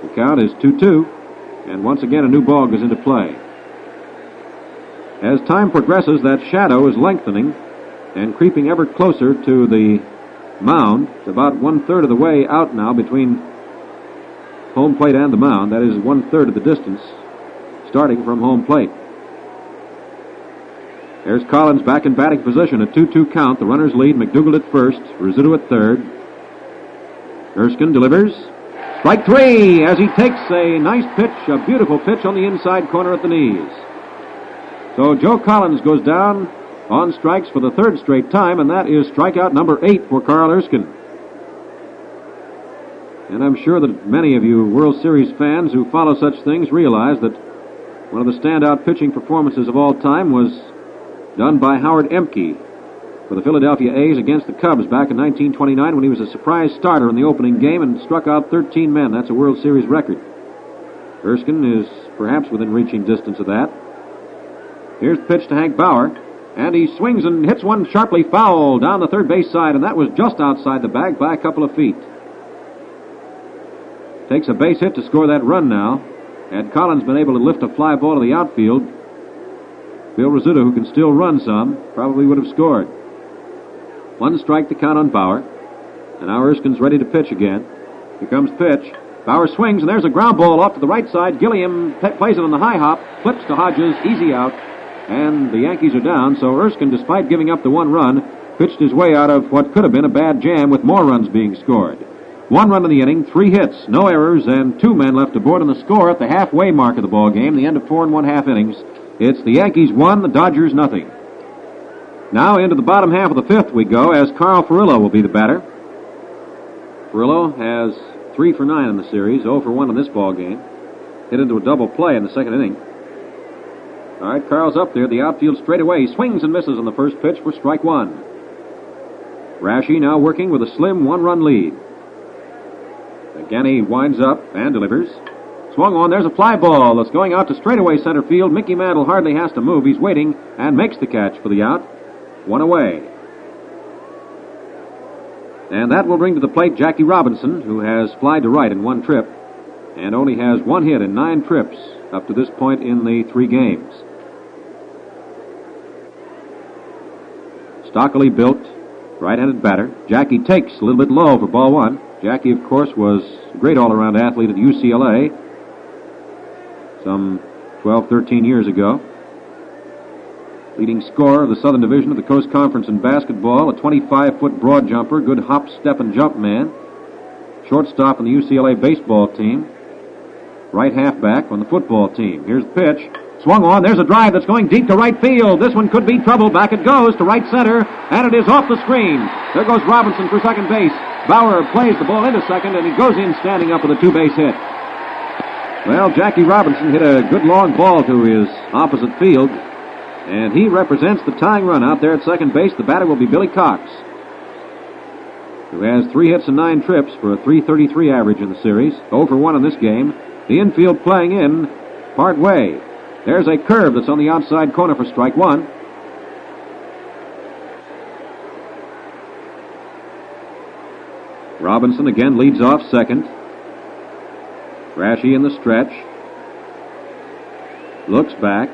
The count is 2-2, and once again a new ball goes into play. As time progresses, that shadow is lengthening and creeping ever closer to the mound. It's about 1/3 of the way out now between home plate and the mound. That is 1/3 of the distance starting from home plate. There's Collins back in batting position. A 2-2 count. The runners lead. McDougald at first. Rizzuto at third. Erskine delivers. Strike three as he takes a nice pitch, a beautiful pitch on the inside corner at the knees. So Joe Collins goes down on strikes for the third straight time, and that is strikeout number 8 for Carl Erskine. And I'm sure that many of you World Series fans who follow such things realize that one of the standout pitching performances of all time was done by Howard Emke for the Philadelphia A's against the Cubs back in 1929 when he was a surprise starter in the opening game and struck out 13 men. That's a World Series record. Erskine is perhaps within reaching distance of that. Here's the pitch to Hank Bauer, and he swings and hits one sharply foul down the third base side, and that was just outside the bag by a couple of feet. Takes a base hit to score that run now. Had Collins been able to lift a fly ball to the outfield, Bill Rizzuto, who can still run some, probably would have scored. 1 strike to count on Bauer, and now Erskine's ready to pitch again. Here comes pitch. Bauer swings, and there's a ground ball off to the right side. Gilliam plays it on the high hop, flips to Hodges, easy out, and the Yankees are down. So Erskine, despite giving up the 1 run, pitched his way out of what could have been a bad jam with more runs being scored. 1 run in the inning, 3 hits, no errors, and 2 men left aboard on the score at the halfway mark of the ball game, the end of 4 1/2 innings. It's the Yankees 1, the Dodgers nothing. Now into the bottom half of the fifth we go, as Carl Furillo will be the batter. Furillo has 3 for 9 in the series, 0 for 1 in this ball game. Hit into a double play in the second inning. All right, Carl's up there, the outfield straight away. He swings and misses on the first pitch for strike 1. Rashi now working with a slim 1-run lead. Again, he winds up and delivers. Swung on, there's a fly ball that's going out to straightaway center field. Mickey Mantle hardly has to move. He's waiting and makes the catch for the out. 1 away. And that will bring to the plate Jackie Robinson, who has flied to right in one trip and only has one hit in 9 trips up to this point in the 3 games. Stockily built, right-handed batter. Jackie takes a little bit low for ball 1. Jackie, of course, was a great all-around athlete at UCLA some 12, 13 years ago. Leading scorer of the Southern Division of the Coast Conference in basketball, a 25-foot broad jumper, good hop, step, and jump man. Shortstop on the UCLA baseball team. Right halfback on the football team. Here's the pitch. Swung on. There's a drive that's going deep to right field. This one could be trouble. Back it goes to right center, and it is off the screen. There goes Robinson for second base. Bauer plays the ball into second, and he goes in standing up with a 2-base hit. Well, Jackie Robinson hit a good long ball to his opposite field, and he represents the tying run out there at second base. The batter will be Billy Cox, who has 3 hits and 9 trips for a .333 average in the series. 0 for 1 in this game. The infield playing in part way. There's a curve that's on the outside corner for strike 1. Robinson again leads off second. Rashi in the stretch. Looks back.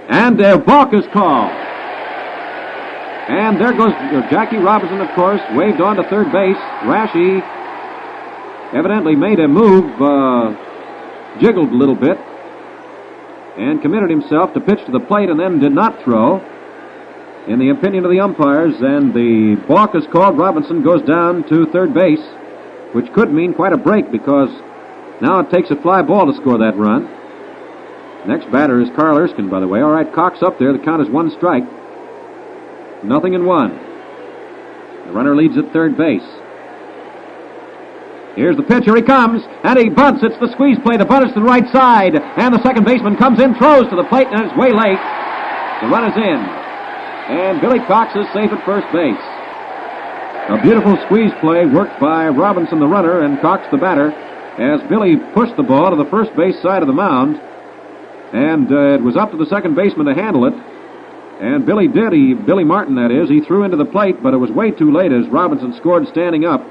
And a balk is called. And there goes Jackie Robinson, of course, waved on to third base. Rashi evidently made a move, jiggled a little bit, and committed himself to pitch to the plate and then did not throw, in the opinion of the umpires, and the balk is called. Robinson goes down to third base, which could mean quite a break because now it takes a fly ball to score that run. Next batter is Carl Erskine, by the way. All right, Cox up there. The count is 1 strike. 0-1. The runner leads at third base. Here's the pitch. Here he comes, and he bunts. It's the squeeze play. The bunt is to the right side, and the second baseman comes in, throws to the plate, and it's way late. The run is in, and Billy Cox is safe at first base. A beautiful squeeze play worked by Robinson, the runner, and Cox, the batter, as Billy pushed the ball to the first base side of the mound, and it was up to the second baseman to handle it. And Billy Martin, that is, he threw into the plate, but it was way too late as Robinson scored standing up.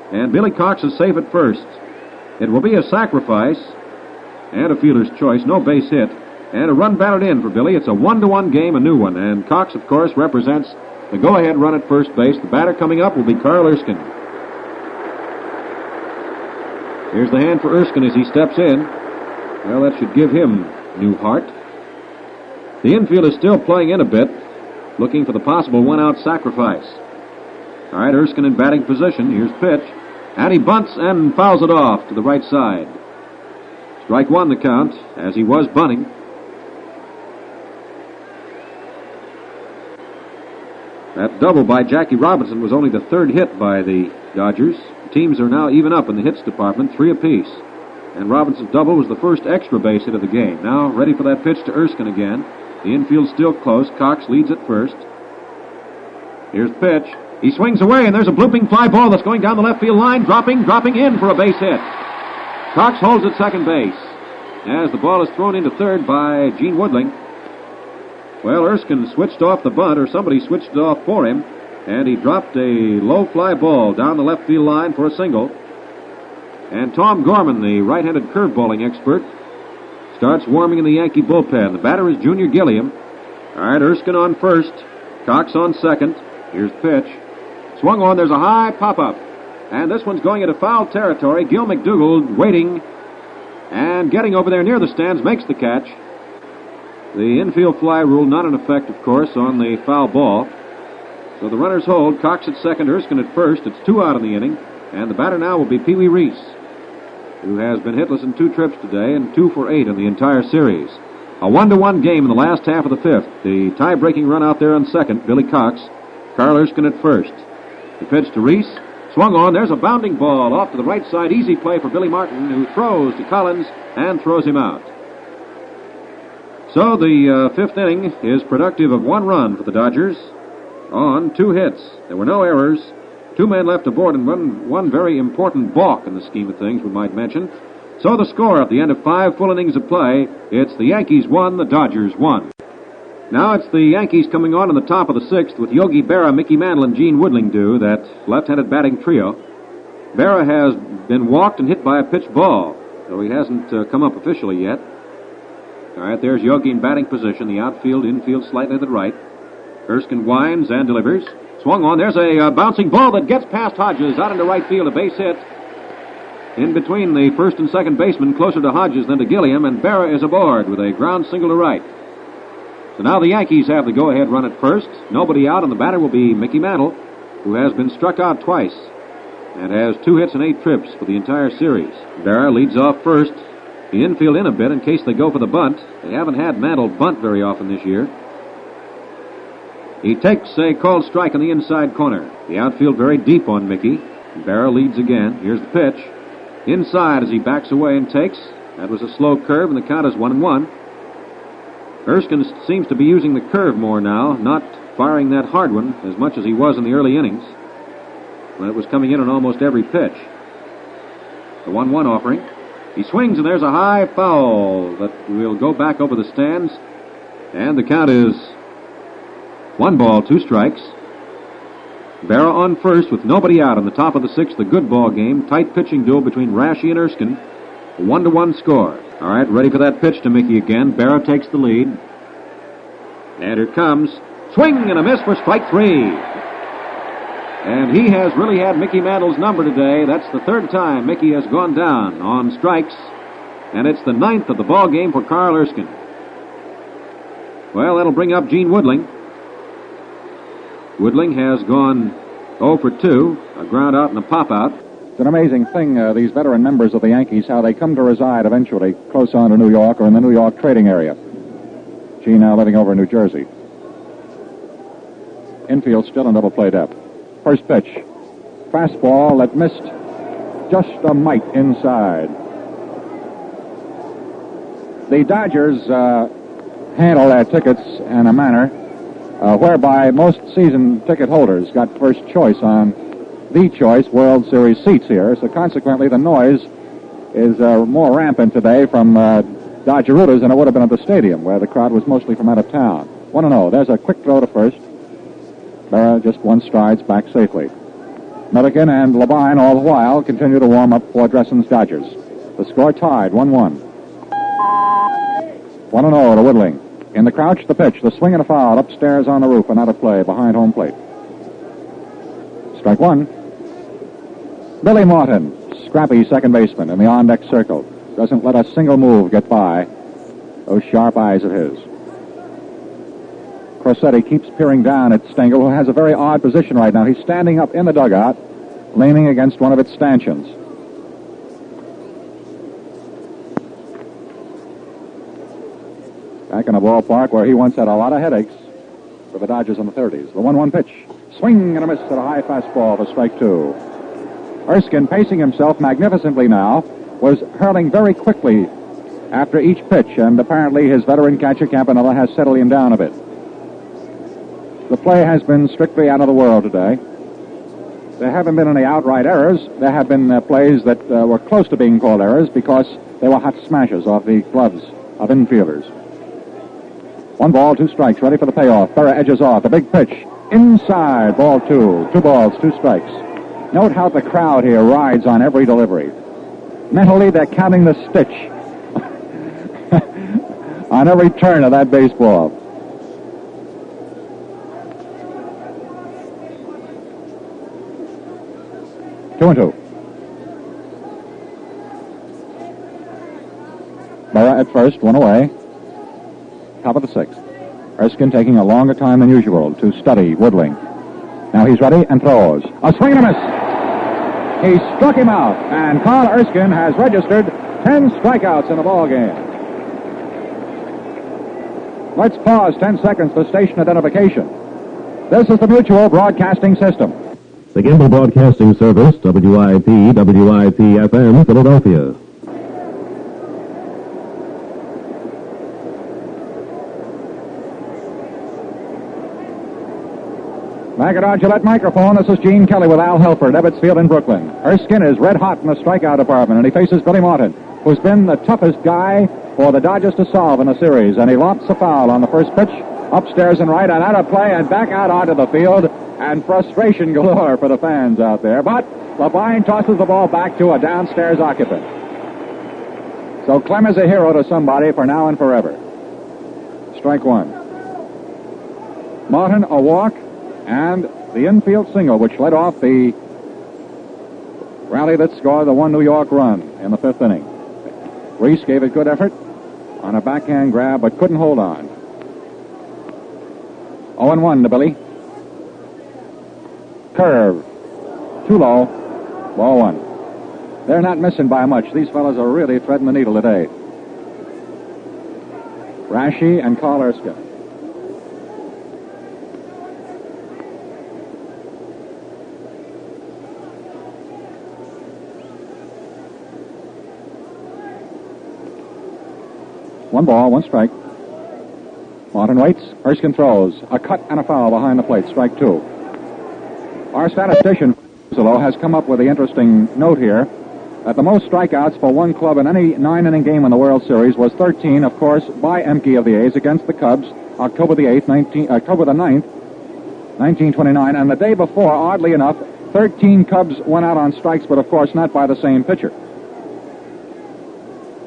And Billy Cox is safe at first. It will be a sacrifice and a fielder's choice, no base hit, and a run batted in for Billy. It's a 1-1 game, a new one. And Cox, of course, represents the go-ahead run at first base. The batter coming up will be Carl Erskine. Here's the hand for Erskine as he steps in. Well, that should give him new heart. The infield is still playing in a bit, looking for the possible one-out sacrifice. All right, Erskine in batting position. Here's pitch. And he bunts and fouls it off to the right side. Strike 1 the count, as he was bunting. That double by Jackie Robinson was only the 3rd hit by the Dodgers. The teams are now even up in the hits department, 3 apiece. And Robinson's double was the first extra base hit of the game. Now ready for that pitch to Erskine again. The infield's still close. Cox leads at first. Here's the pitch. He swings away, and there's a blooping fly ball that's going down the left field line, dropping in for a base hit. Cox holds at second base as the ball is thrown into third by Gene Woodling. Well, Erskine switched off the bunt, or somebody switched it off for him, and he dropped a low fly ball down the left field line for a single. And Tom Gorman, the right-handed curve-balling expert, starts warming in the Yankee bullpen. The batter is Junior Gilliam. All right, Erskine on first, Cox on second. Here's the pitch. Swung on, there's a high pop-up. And this one's going into foul territory. Gil McDougald waiting and getting over there near the stands, makes the catch. The infield fly rule not in effect, of course, on the foul ball. So the runners hold. Cox at second, Erskine at first. It's 2 out in the inning. And the batter now will be Pee Wee Reese, who has been hitless in 2 trips today and 2 for 8 in the entire series. A 1-1 game in the last half of the 5th. The tie-breaking run out there on second, Billy Cox. Carl Erskine at first. The pitch to Reese. Swung on. There's a bounding ball off to the right side. Easy play for Billy Martin, who throws to Collins and throws him out. So the 5th inning is productive of 1 run for the Dodgers on 2 hits. There were no errors. 2 men left aboard and one very important balk in the scheme of things, we might mention. So the score at the end of 5 full innings of play, it's the Yankees 1, the Dodgers 1. Now it's the Yankees coming on in the top of the sixth with Yogi Berra, Mickey Mantle, and Gene Woodling do, that left-handed batting trio. Berra has been walked and hit by a pitch ball, though he hasn't come up officially yet. All right, there's Yogi in batting position, the outfield, infield slightly to the right. Erskine winds and delivers. Swung on. There's a bouncing ball that gets past Hodges out into right field, a base hit. In between the first and second baseman, closer to Hodges than to Gilliam, and Berra is aboard with a ground single to right. So now the Yankees have the go-ahead run at first. Nobody out, and the batter will be Mickey Mantle, who has been struck out twice and has 2 hits and 8 trips for the entire series. Berra leads off first. The infield in a bit in case they go for the bunt. They haven't had Mantle bunt very often this year. He takes a called strike in the inside corner. The outfield very deep on Mickey. Berra leads again. Here's the pitch. Inside as he backs away and takes. That was a slow curve, and the count is 1-1. Erskine seems to be using the curve more now, not firing that hard one as much as he was in the early innings, when it was coming in on almost every pitch. The 1-1 offering. He swings, and there's a high foul that will go back over the stands, and the count is 1 ball, 2 strikes. Berra on first with nobody out in the top of the sixth. A good ball game. Tight pitching duel between Rashi and Erskine. A 1-1 score. All right, ready for that pitch to Mickey again. Berra takes the lead. And it comes. Swing and a miss for strike 3. And he has really had Mickey Mantle's number today. That's the 3rd time Mickey has gone down on strikes. And it's the 9th of the ball game for Carl Erskine. Well, that'll bring up Gene Woodling. Woodling has gone 0 for 2, a ground out and a pop out. It's an amazing thing, these veteran members of the Yankees, how they come to reside eventually close on to New York or in the New York trading area. Gene now living over in New Jersey. Infield still in double play depth. First pitch. Fastball that missed just a mite inside. The Dodgers handle their tickets in a manner whereby most season ticket holders got first choice on the choice World Series seats here. So consequently, the noise is more rampant today from Dodgerooters than it would have been at the stadium, where the crowd was mostly from out of town. 1-0. There's a quick throw to first. Berra just 1 strides back safely. Milligan and Labine all the while continue to warm up for Dressen's Dodgers. The score tied, 1-1. 1-0 to Woodling. In the crouch, the pitch, the swing and a foul, upstairs on the roof and out of play behind home plate. Strike 1. Billy Martin, scrappy second baseman in the on-deck circle. Doesn't let a single move get by those sharp eyes of his. Crosetti keeps peering down at Stengel, who has a very odd position right now. He's standing up in the dugout, leaning against one of its stanchions. Back in a ballpark where he once had a lot of headaches for the Dodgers in the 30s. The 1-1 pitch. Swing and a miss at a high fastball for strike 2. Erskine, pacing himself magnificently now, was hurling very quickly after each pitch, and apparently his veteran catcher Campanella has settled him down a bit. The play has been strictly out of the world today. There haven't been any outright errors. There have been plays that were close to being called errors because they were hot smashes off the gloves of infielders. 1 ball, 2 strikes, ready for the payoff. Berra edges off. A big pitch. Inside, ball 2. 2 balls, 2 strikes. Note how the crowd here rides on every delivery. Mentally, they're counting the stitch on every turn of that baseball. Two and 2. Berra at first, 1 away. Top of the 6th. Erskine taking a longer time than usual to study Woodling. Now he's ready and throws. A swing and a miss. He struck him out, and Carl Erskine has registered 10 strikeouts in the ball game. Let's pause 10 seconds for station identification. This is the Mutual Broadcasting System. The Gimbal Broadcasting Service, WIP, WIP-FM, Philadelphia. Back at our Gillette microphone, this is Gene Kelly with Al Helford, Ebbets Field in Brooklyn. Erskine is red hot in the strikeout department, and he faces Billy Martin, who's been the toughest guy for the Dodgers to solve in the series. And he lofts a foul on the first pitch, upstairs and right and out of play and back out onto the field, and frustration galore for the fans out there. But Levine tosses the ball back to a downstairs occupant. So Clem is a hero to somebody for now and forever. Strike one. Martin a walk and the infield single, which led off the rally that scored the one New York run in the fifth inning. Reese gave it good effort on a backhand grab, but couldn't hold on. 0-1 to Billy. Curve. Too low. Ball one. They're not missing by much. These fellas are really threading the needle today. Rashi and Carl Erskine. One ball, one strike. Martin waits. Erskine throws. A cut and a foul behind the plate. Strike two. Our statistician has come up with the interesting note here that the most strikeouts for one club in any 9-inning game in the World Series was 13, of course, by Emke of the A's against the Cubs, October the 9th, 1929. And the day before, oddly enough, 13 Cubs went out on strikes, but of course not by the same pitcher.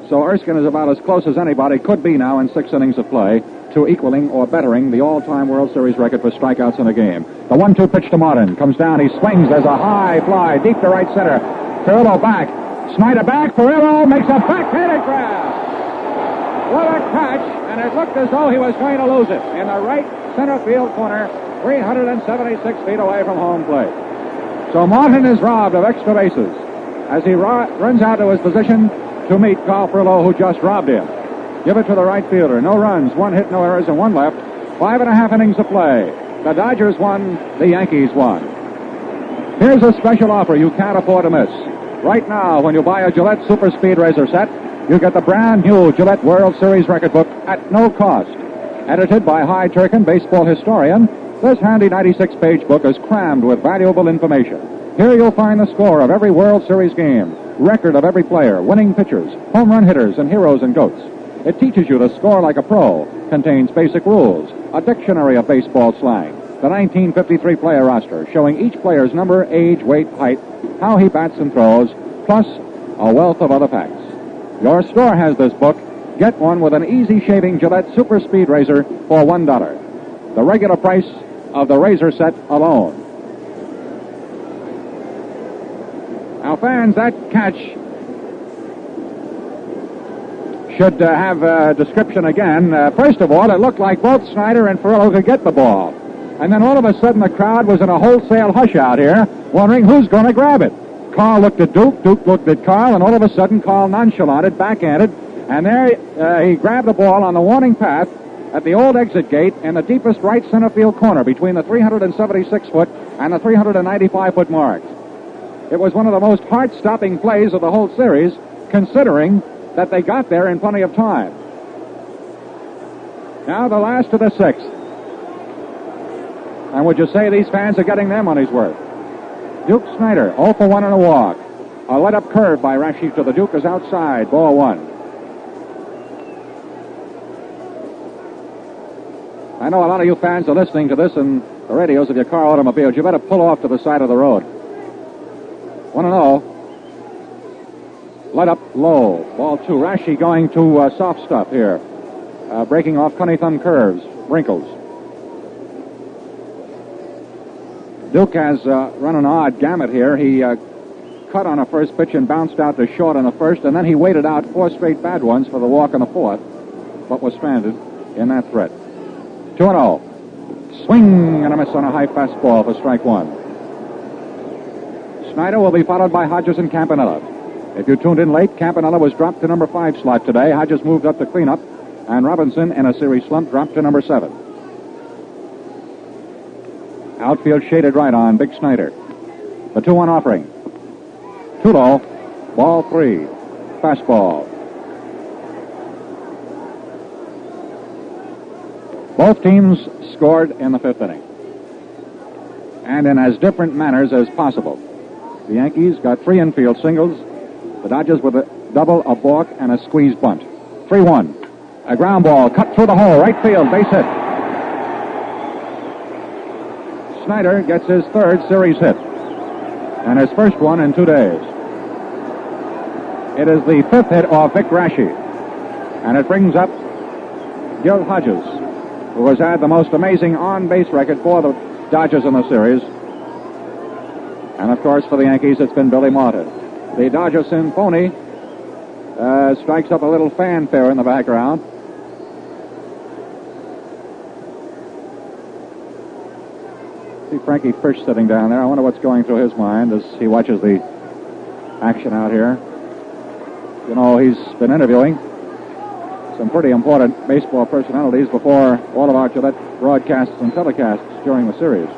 So Erskine is about as close as anybody could be now in 6 innings of play to equaling or bettering the all-time World Series record for strikeouts in a game. The 1-2 pitch to Martin. Comes down, he swings. There's a high fly deep to right center. Perillo back. Snyder back. Perillo makes a backhanded grab. What a catch, and it looked as though he was going to lose it in the right center field corner, 376 feet away from home plate. So Martin is robbed of extra bases as he runs out to his position to meet Carl Perillo, who just robbed him. Give it to the right fielder. No runs, 1 hit, no errors, and 1 left. 5.5 innings of play. The Dodgers won, the Yankees won. Here's a special offer you can't afford to miss. Right now, when you buy a Gillette Super Speed Razor set, you get the brand new Gillette World Series record book at no cost. Edited by Hy Turkin, baseball historian, this handy 96-page book is crammed with valuable information. Here you'll find the score of every World Series game, record of every player, winning pitchers, home run hitters, and heroes and goats. It teaches you to score like a pro, contains basic rules, a dictionary of baseball slang, the 1953 player roster, showing each player's number, age, weight, height, how he bats and throws, plus a wealth of other facts. Your store has this book. Get one with an easy shaving Gillette Super Speed Razor for $1. The regular price of the razor set alone. Now, fans, that catch should have a description again. First of all, it looked like both Snyder and Perillo could get the ball. And then all of a sudden the crowd was in a wholesale hush out here, wondering who's going to grab it. Carl looked at Duke, Duke looked at Carl, and all of a sudden Carl nonchalanted, backhanded, and there he grabbed the ball on the warning path at the old exit gate in the deepest right center field corner between the 376-foot and the 395-foot marks. It was one of the most heart-stopping plays of the whole series, considering that they got there in plenty of time. Now the last of the sixth. And would you say these fans are getting their money's worth? Duke Snyder, 0 for 1 and a walk. A let-up curve by Rashi to the Duke is outside. Ball one. I know a lot of you fans are listening to this in the radios of your car automobiles. You better pull off to the side of the road. 1-0. Let up low. Ball two. Rashi going to soft stuff here. Breaking off cunny thumb curves. Wrinkles. Duke has run an odd gamut here. He cut on a first pitch and bounced out to short on the first, and then he waited out 4 straight bad ones for the walk on the fourth, but was stranded in that threat. 2-0. Swing and a miss on a high fastball for strike one. Snyder will be followed by Hodges and Campanella. If you tuned in late, Campanella was dropped to number 5 slot today. Hodges moved up to cleanup, and Robinson, in a series slump, dropped to number 7. Outfield shaded right on Big Snyder. The 2-1 offering. Too low. Ball 3. Fastball. Both teams scored in the 5th inning, and in as different manners as possible. The Yankees got 3 infield singles. The Dodgers with a double, a balk, and a squeeze bunt. 3-1. A ground ball cut through the hole. Right field. Base hit. Snyder gets his third series hit, and his first one in 2 days. It is the fifth hit off Vic Raschi, and it brings up Gil Hodges, who has had the most amazing on-base record for the Dodgers in the series. And, of course, for the Yankees, it's been Billy Martin. The Dodger Symphony strikes up a little fanfare in the background. See Frankie Fish sitting down there. I wonder what's going through his mind as he watches the action out here. You know, he's been interviewing some pretty important baseball personalities before all of our Gillette broadcasts and telecasts during the series.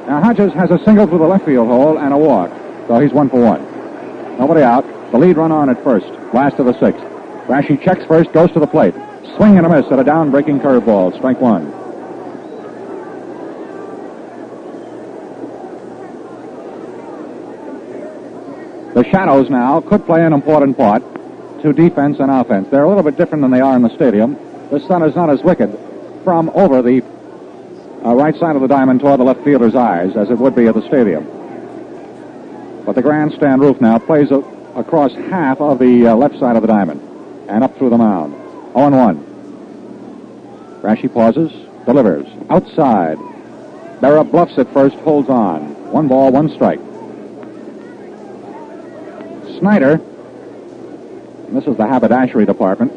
Now, Hodges has a single through the left field hole and a walk, so he's 1 for 1. Nobody out. The lead run on at first. Last of the sixth. Raschi checks first, goes to the plate. Swing and a miss at a down-breaking curveball. Strike one. The shadows now could play an important part to defense and offense. They're a little bit different than they are in the stadium. The sun is not as wicked from over the right side of the diamond toward the left fielder's eyes as it would be at the stadium. But the grandstand roof now plays across half of the left side of the diamond and up through the mound. 0-1. Raschi pauses, delivers. Outside. Berra bluffs at first, holds on. 1 ball, 1 strike. Snyder, and this is the haberdashery department,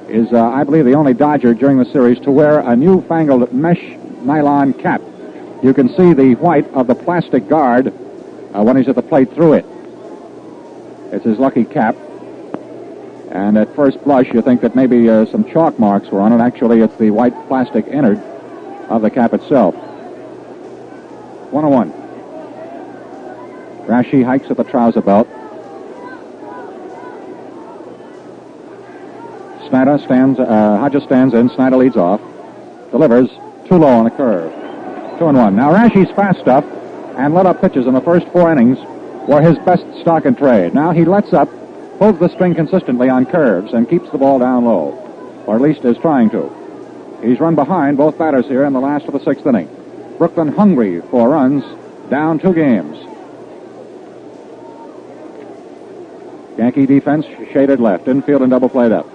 is, I believe, the only Dodger during the series to wear a newfangled mesh nylon cap. You can see the white of the plastic guard when he's at the plate through it. It's his lucky cap. And at first blush, you think that maybe some chalk marks were on it. Actually, it's the white plastic innard of the cap itself. 1-1. Raschi hikes at the trouser belt. Snyder stands, Hodges stands in. Snyder leads off. Delivers. Too low on a curve. 2-1. Now Raschi's fast stuff and let up pitches in the first 4 innings were his best stock and trade. Now he lets up, pulls the string consistently on curves, and keeps the ball down low. Or at least is trying to. He's run behind both batters here in the last of the 6th inning. Brooklyn hungry for runs, down 2 games. Yankee defense shaded left, infield and double played up.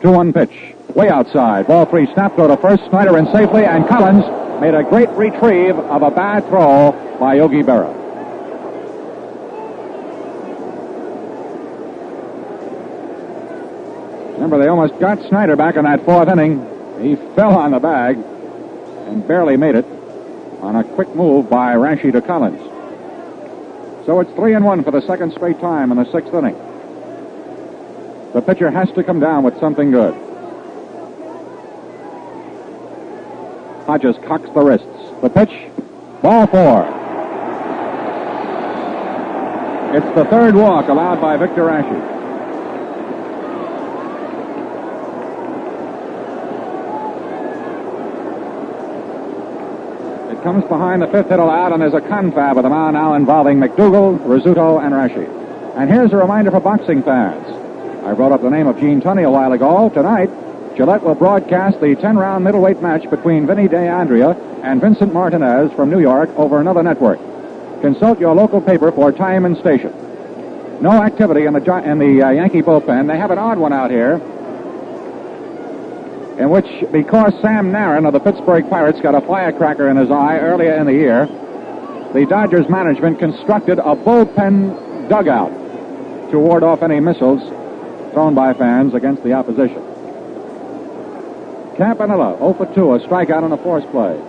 2-1 pitch. Way outside. Ball 3. Snap throw to first. Snyder in safely, and Collins made a great retrieve of a bad throw by Yogi Berra. Remember, they almost got Snyder back in that 4th inning. He fell on the bag and barely made it on a quick move by Raschi to Collins. So it's 3-1 for the second straight time in the 6th inning. The pitcher has to come down with something good. Hodges cocks the wrists. The pitch, ball 4. It's the 3rd walk allowed by Victor Raschi. It comes behind the 5th hit allowed, and there's a confab of the mound now involving McDougal, Rizzuto, and Raschi. And here's a reminder for boxing fans. I brought up the name of Gene Tunney a while ago. Tonight, Gillette will broadcast the 10-round middleweight match between Vinny DeAndrea and Vincent Martinez from New York over another network. Consult your local paper for time and station. No activity in the Yankee bullpen. They have an odd one out here, in which, because Sam Narron of the Pittsburgh Pirates got a firecracker in his eye earlier in the year, the Dodgers management constructed a bullpen dugout to ward off any missiles thrown by fans against the opposition. Campanella, 0 for 2, a strikeout on the force play.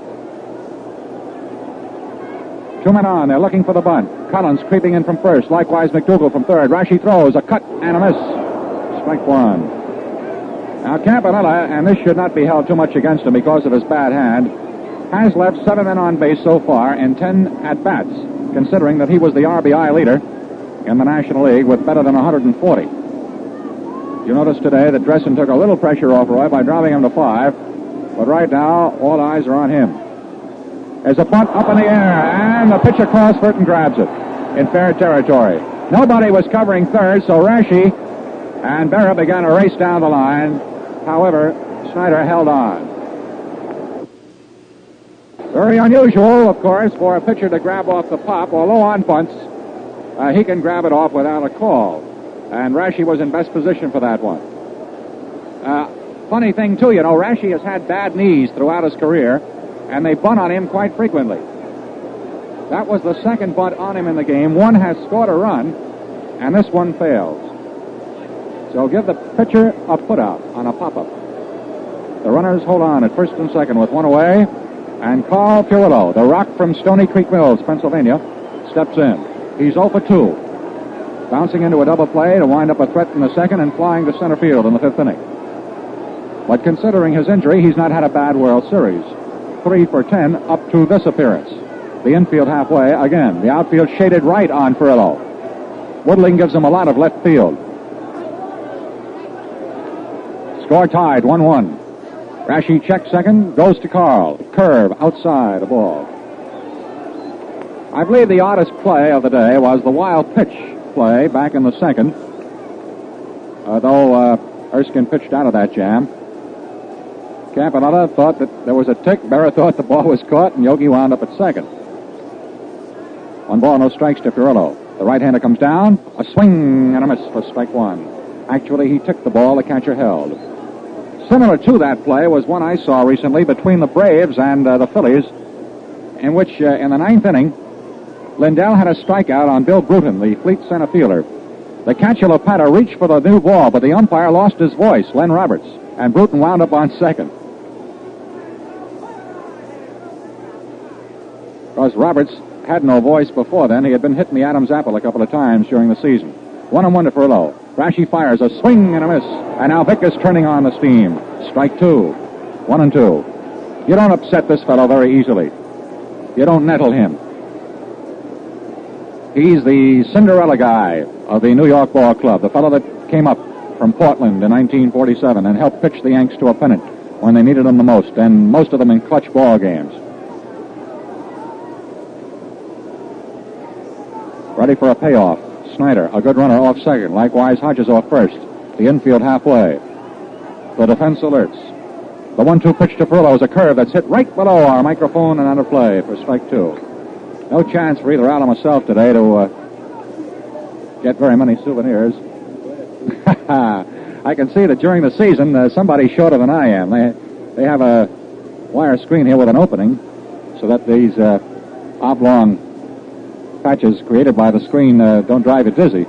2 men on, they're looking for the bunt. Collins creeping in from first, likewise McDougal from third. Raschi throws, a cut and a miss. Strike 1. Now Campanella, and this should not be held too much against him because of his bad hand, has left 7 men on base so far in 10 at-bats, considering that he was the RBI leader in the National League with better than 140. You notice today that Dressen took a little pressure off Roy by dropping him to 5, but right now all eyes are on him. There's a bunt up in the air, and the pitch across Burton grabs it in fair territory. Nobody was covering third, so Raschi and Berra began a race down the line. However, Snyder held on. Very unusual, of course, for a pitcher to grab off the pop, although on bunts, he can grab it off without a call. And Rashi was in best position for that one. Funny thing, too, Rashi has had bad knees throughout his career, and they bunt on him quite frequently. That was the second bunt on him in the game. One has scored a run, and this one fails. So give the pitcher a put-out on a pop-up. The runners hold on at first and second with one away, and Carl Purillo, the rock from Stony Creek Mills, Pennsylvania, steps in. He's 0 for 2, bouncing into a double play to wind up a threat in the second and flying to center field in the fifth inning. But considering his injury, he's not had a bad World Series. 3 for 10 up to this appearance. The infield halfway again. The outfield shaded right on Purillo. Woodling gives him a lot of left field. Score tied, 1-1. Rashi checks second, goes to Carl. Curve outside, a ball. I believe the oddest play of the day was the wild pitch play back in the second. Though Erskine pitched out of that jam. Campanella thought that there was a tick. Berra thought the ball was caught, and Yogi wound up at second. 1 ball, no strikes to Purillo. The right-hander comes down. A swing and a miss for strike one. Actually, he took the ball. The catcher held. Similar to that play was one I saw recently between the Braves and the Phillies, in which, in the ninth inning, Lindell had a strikeout on Bill Bruton, the Fleet center fielder. The catcher, Lopata, reached for the new ball, but the umpire lost his voice, Len Roberts, and Bruton wound up on second. Because Roberts had no voice before then. He had been hitting the Adam's apple a couple of times during the season. 1-1 to Purillo. Rashi fires a swing and a miss. And now Vick is turning on the steam. Strike 2. 1-2. You don't upset this fellow very easily. You don't nettle him. He's the Cinderella guy of the New York Ball Club, the fellow that came up from Portland in 1947 and helped pitch the Yanks to a pennant when they needed him the most, and most of them in clutch ball games. Ready for a payoff. Snyder, a good runner, off second. Likewise, Hodges off first. The infield halfway. The defense alerts. The 1-2 pitch to Purillo is a curve that's hit right below our microphone and under play for strike 2. No chance for either Al or myself today to get very many souvenirs. I can see that during the season, somebody's shorter than I am. They have a wire screen here with an opening so that these oblong patches created by the screen don't drive you dizzy.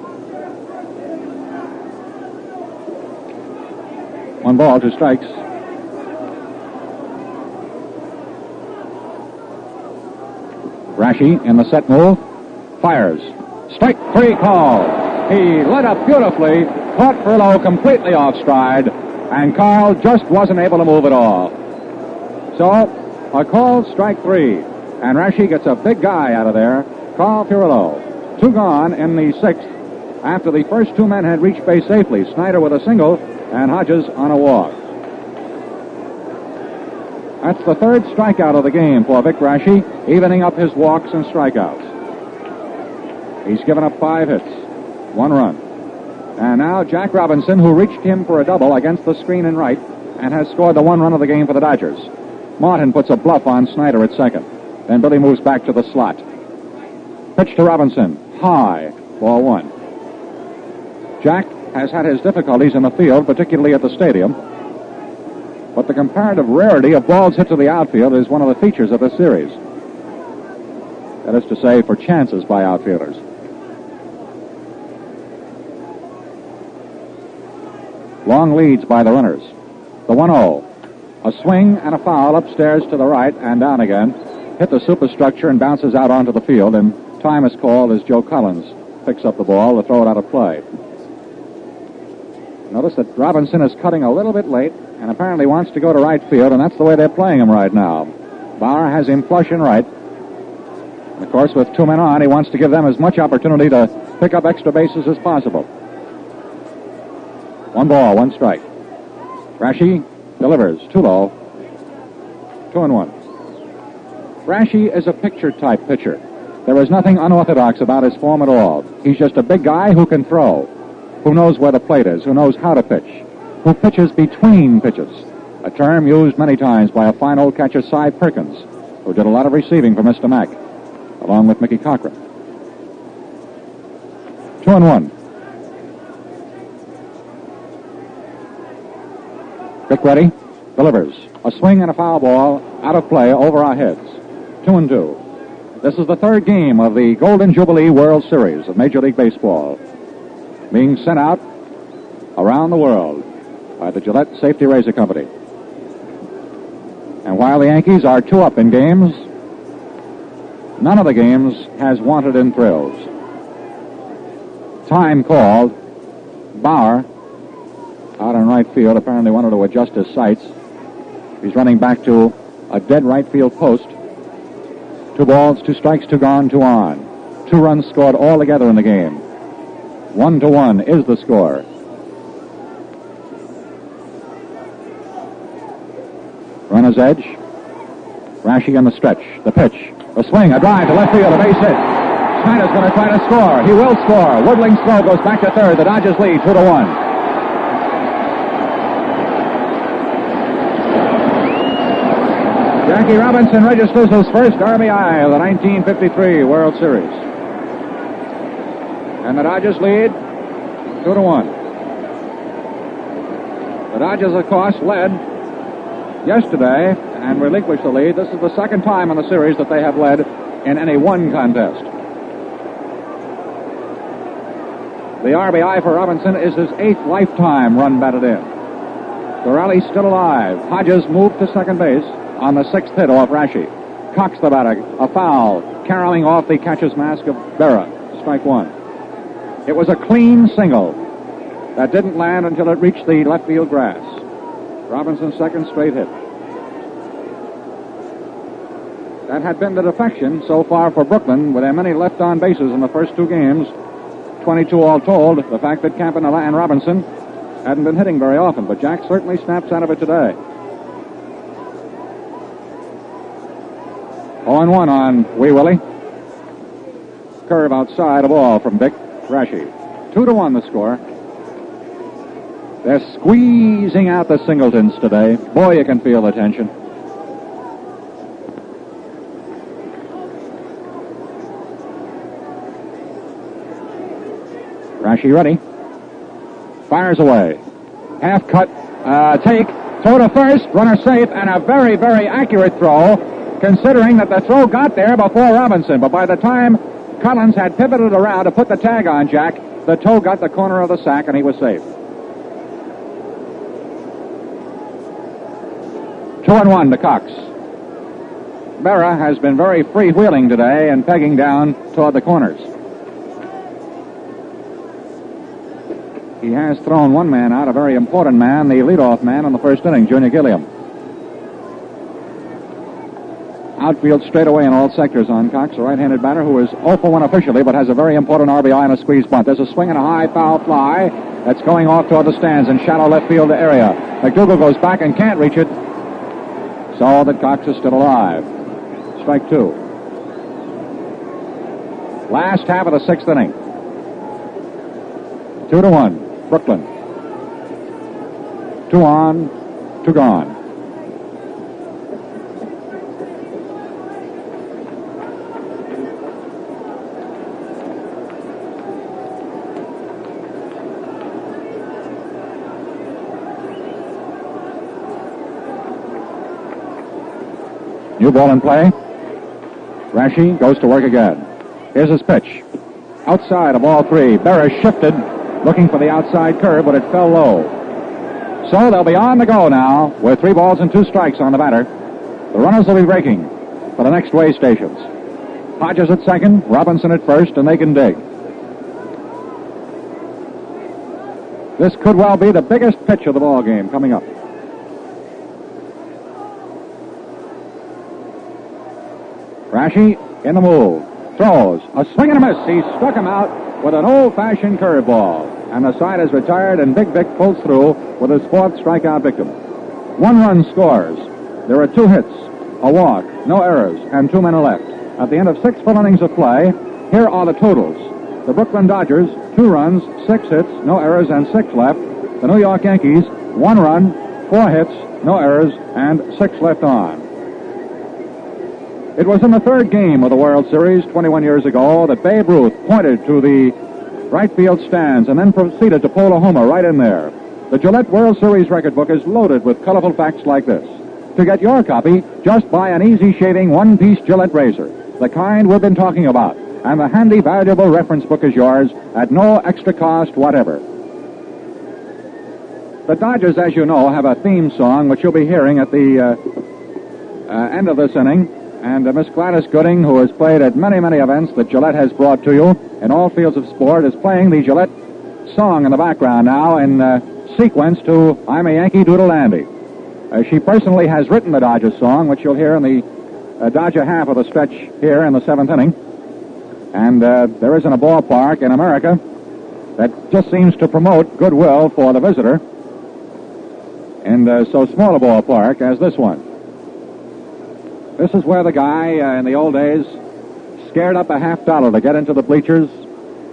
1 ball, 2 strikes. Rashi in the set move, fires. Strike 3 call. He lit up beautifully, caught Purillo completely off stride, and Carl just wasn't able to move at all. So, a called strike 3, and Rashi gets a big guy out of there, Carl Purillo. 2 gone in the 6th after the first 2 men had reached base safely, Snyder with a single and Hodges on a walk. That's the 3rd strikeout of the game for Vic Rashi, evening up his walks and strikeouts. He's given up 5 hits, 1 run. And now Jack Robinson, who reached him for a double against the screen in right and has scored the 1 run of the game for the Dodgers. Martin puts a bluff on Snyder at second. Then Billy moves back to the slot. Pitch to Robinson. High. Ball 1. Jack has had his difficulties in the field, particularly at the stadium. But the comparative rarity of balls hit to the outfield is one of the features of this series. That is to say, for chances by outfielders. Long leads by the runners. The 1-0. A swing and a foul upstairs to the right and down again. Hit the superstructure and bounces out onto the field, and time is called as Joe Collins picks up the ball to throw it out of play. Notice that Robinson is cutting a little bit late and apparently wants to go to right field, and that's the way they're playing him right now. Bauer has him flush in right. And of course, with 2 men on, he wants to give them as much opportunity to pick up extra bases as possible. 1 ball, 1 strike. Rashi delivers. Too low. 2-1. Rashi is a picture-type pitcher. There is nothing unorthodox about his form at all. He's just a big guy who can throw, who knows where the plate is, who knows how to pitch, who pitches between pitches, a term used many times by a fine old catcher, Cy Perkins, who did a lot of receiving for Mr. Mack, along with Mickey Cochran. 2-1. Vic ready, delivers. A swing and a foul ball out of play over our heads. 2-2. This is the third game of the Golden Jubilee World Series of Major League Baseball, being sent out around the world by the Gillette Safety Razor Company. And while the Yankees are 2-up in games, none of the games has wanted in thrills. Time called. Bauer, out in right field, apparently wanted to adjust his sights. He's running back to a dead right field post. 2 balls, 2 strikes, 2 gone, 2 on. 2 runs scored all together in the game. 1-1 is the score. Runner's edge. Rashi on the stretch. The pitch. A swing. A drive to left field. A base hit. Snyder's going to try to score. He will score. Woodling's throw goes back to third. The Dodgers lead 2-1. Jackie Robinson registers his first RBI of the 1953 World Series. And the Dodgers lead 2-1. The Dodgers, of course, led yesterday and relinquished the lead. This is the second time in the series that they have led in any one contest. The RBI for Robinson is his 8th lifetime run batted in. The rally's still alive. Hodges moved to second base on the 6th hit off Rashi. Cox the batter, a foul, caroling off the catcher's mask of Berra. Strike 1. It was a clean single that didn't land until it reached the left field grass. Robinson's second straight hit. That had been the defection so far for Brooklyn, with their many left on bases in the first 2 games. 22 all told. The fact that Campanella and Robinson hadn't been hitting very often, but Jack certainly snaps out of it today. 0-1 on Wee Willie. Curve outside, a ball from Vic Rashi. 2-1 the score. They're squeezing out the singletons today. Boy, you can feel the tension. Rashi ready. Fires away. Half cut. Take. Throw to first. Runner safe. And a very, very accurate throw, considering that the throw got there before Robinson. But by the time Collins had pivoted around to put the tag on Jack, the toe got the corner of the sack and he was safe. 2-1 to Cox. Berra has been very freewheeling today and pegging down toward the corners. He has thrown one man out, a very important man, the leadoff man in the first inning, Junior Gilliam. Outfield straight away in all sectors on Cox, a right-handed batter who is 0 for 1 officially, but has a very important RBI and a squeeze bunt. There's a swing and a high foul fly that's going off toward the stands in shallow left field area. McDougal goes back and can't reach it, so that Cox is still alive. Strike 2. Last half of the 6th inning. 2-1. Brooklyn. 2 on, 2 gone. New ball in play. Rashi goes to work again. Here's his pitch. Outside of ball 3. Berra shifted, looking for the outside curve, but it fell low. So they'll be on the go now with 3 balls and 2 strikes on the batter. The runners will be breaking for the next way stations. Hodges at second, Robinson at first, and they can dig. This could well be the biggest pitch of the ball game coming up. Rashi in the move. Throws. A swing and a miss. He struck him out with an old-fashioned curveball. And the side is retired, and Big Vic pulls through with his 4th strikeout victim. 1 run scores. There are 2 hits, a walk, no errors, and 2 men are left. At the end of 6 full innings of play, here are the totals. The Brooklyn Dodgers, 2 runs, 6 hits, no errors, and 6 left. The New York Yankees, 1 run, 4 hits, no errors, and 6 left on. It was in the third game of the World Series 21 years ago that Babe Ruth pointed to the right field stands and then proceeded to pull a homer right in there. The Gillette World Series record book is loaded with colorful facts like this. To get your copy, just buy an easy-shaving one-piece Gillette razor, the kind we've been talking about, and the handy, valuable reference book is yours at no extra cost whatever. The Dodgers, as you know, have a theme song which you'll be hearing at the end of this inning. And Miss Gladys Gooding, who has played at many, many events that Gillette has brought to you in all fields of sport, is playing the Gillette song in the background now in sequence to I'm a Yankee Doodle Dandy. She personally has written the Dodgers song, which you'll hear in the Dodger half of the stretch here in the seventh inning. And there isn't a ballpark in America that just seems to promote goodwill for the visitor in so small a ballpark as this one. This is where the guy in the old days scared up a $50 to get into the bleachers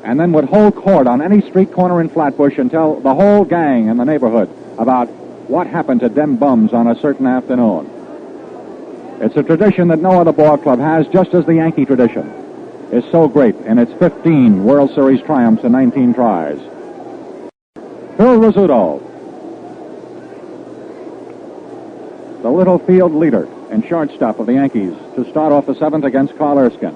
and then would hold court on any street corner in Flatbush and tell the whole gang in the neighborhood about what happened to them bums on a certain afternoon. It's a tradition that no other ball club has, just as the Yankee tradition is so great in its 15 World Series triumphs and 19 tries. Phil Rizzuto, the little field leader and shortstop of the Yankees, to start off the seventh against Carl Erskine.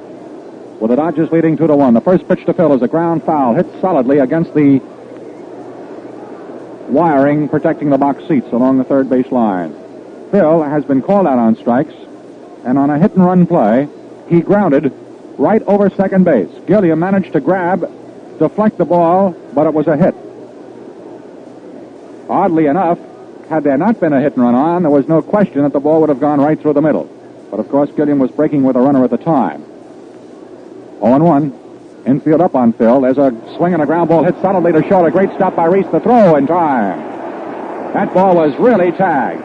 With the Dodgers leading 2-1, the first pitch to Phil is a ground foul, hit solidly against the wiring protecting the box seats along the third base line. Phil has been called out on strikes, and on a hit-and-run play, he grounded right over second base. Gilliam managed to deflect the ball, but it was a hit. Oddly enough, had there not been a hit and run on, there was no question that the ball would have gone right through the middle. But, of course, Gilliam was breaking with a runner at the time. 0-1. Infield up on Phil. There's a swing and a ground ball hit solidly to short. A great stop by Reese. The throw in time. That ball was really tagged.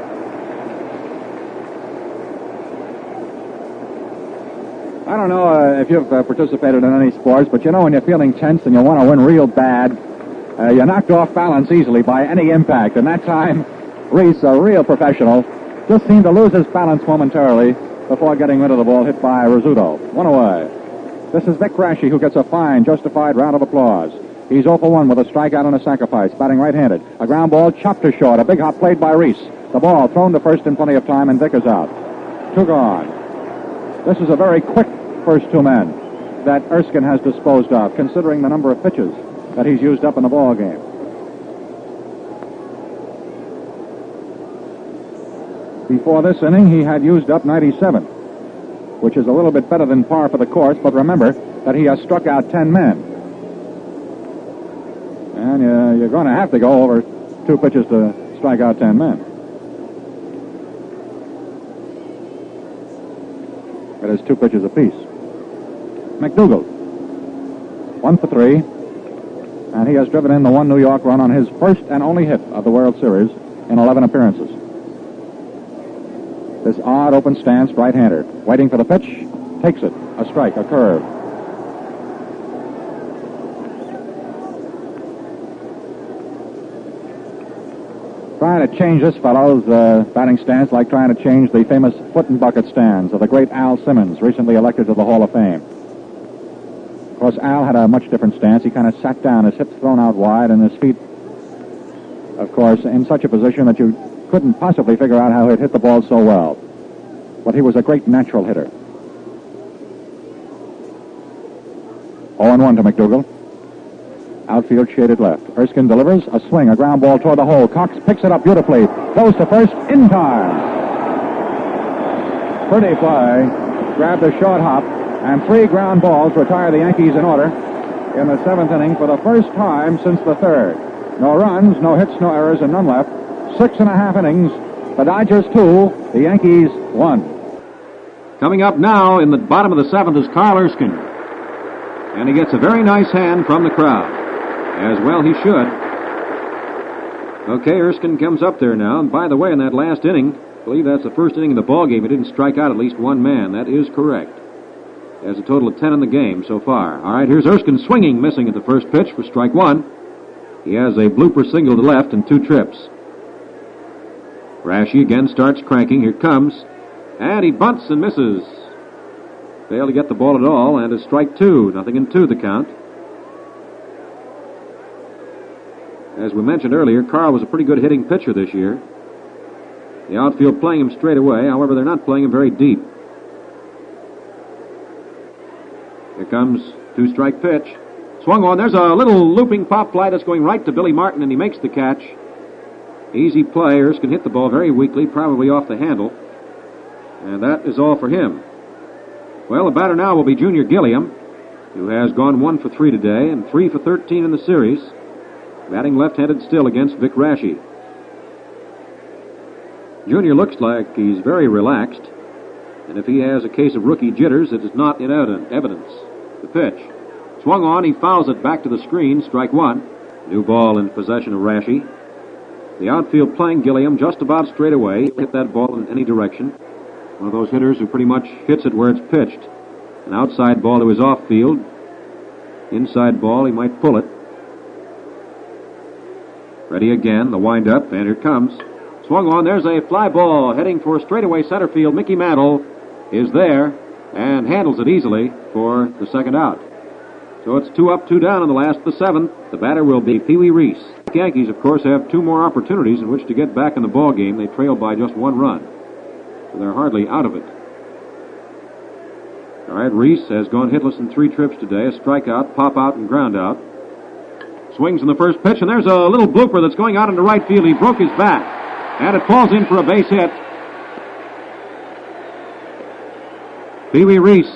I don't know if you've participated in any sports, but you know when you're feeling tense and you want to win real bad, you're knocked off balance easily by any impact. And that time, Reese, a real professional, just seemed to lose his balance momentarily before getting rid of the ball hit by Rizzuto. One away. This is Vic Raschi, who gets a fine, justified round of applause. He's 0 for 1 with a strikeout and a sacrifice, batting right-handed. A ground ball chopped to short. A big hop played by Reese. The ball thrown to first in plenty of time, and Vic is out. 2 gone. This is a very quick first 2 men that Erskine has disposed of, considering the number of pitches that he's used up in the ball game. Before this inning, he had used up 97, which is a little bit better than par for the course, but remember that he has struck out 10 men. And you're going to have to go over 2 pitches to strike out 10 men. It is 2 pitches apiece. McDougal, 1 for 3, and he has driven in the 1 New York run on his first and only hit of the World Series in 11 appearances. This odd open stance, right-hander, waiting for the pitch, takes it, a strike, a curve. Trying to change this fellow's batting stance like trying to change the famous foot and bucket stands of the great Al Simmons, recently elected to the Hall of Fame. Of course, Al had a much different stance. He kind of sat down, his hips thrown out wide, and his feet, of course, in such a position that you couldn't possibly figure out how he'd hit the ball so well. But he was a great natural hitter. 0-1 to McDougal. Outfield shaded left. Erskine delivers a swing, a ground ball toward the hole. Cox picks it up beautifully. Goes to first in time. Pretty play. Grabbed a short hop, and 3 ground balls retire the Yankees in order in the 7th inning for the first time since the 3rd. No runs, no hits, no errors, and none left. 6.5 innings. The Dodgers 2, the Yankees 1. Coming up now in the bottom of the 7th is Carl Erskine. And he gets a very nice hand from the crowd. As well he should. Okay, Erskine comes up there now. And by the way, in that last inning, I believe that's the first inning of the ball game, he didn't strike out at least 1 man. That is correct. He has a total of 10 in the game so far. All right, here's Erskine swinging, missing at the first pitch for strike 1. He has a blooper single to left and 2 trips. Raschi again starts cranking. Here it comes. And he bunts and misses. Failed to get the ball at all, and it's strike two. 0-2 the count. As we mentioned earlier, Carl was a pretty good hitting pitcher this year. The outfield playing him straight away. However, they're not playing him very deep. Here comes two-strike pitch. Swung on. There's a little looping pop fly that's going right to Billy Martin, and he makes the catch. Easy play. Erskine hit the ball very weakly, probably off the handle. And that is all for him. Well, the batter now will be Junior Gilliam, who has gone 1 for 3 today and 3 for 13 in the series, batting left-handed still against Vic Raschi. Junior looks like he's very relaxed, and if he has a case of rookie jitters, it is not in evidence. The pitch. Swung on, he fouls it back to the screen, strike one. New ball in possession of Raschi. The outfield playing Gilliam just about straight away. He'll hit that ball in any direction. One of those hitters who pretty much hits it where it's pitched. An outside ball to his off-field. Inside ball, he might pull it. Ready again, the wind-up, and here it comes. Swung on, there's a fly ball heading for straightaway center field. Mickey Mantle is there and handles it easily for the second out. So it's 2 up, 2 down in the last of the seventh. The batter will be Pee Wee Reese. The Yankees, of course, have 2 more opportunities in which to get back in the ball game. They trail by just 1 run. So they're hardly out of it. All right, Reese has gone hitless in 3 trips today. A strikeout, pop out, and ground out. Swings in the first pitch, and there's a little blooper that's going out into right field. He broke his bat, and it falls in for a base hit. Pee Wee Reese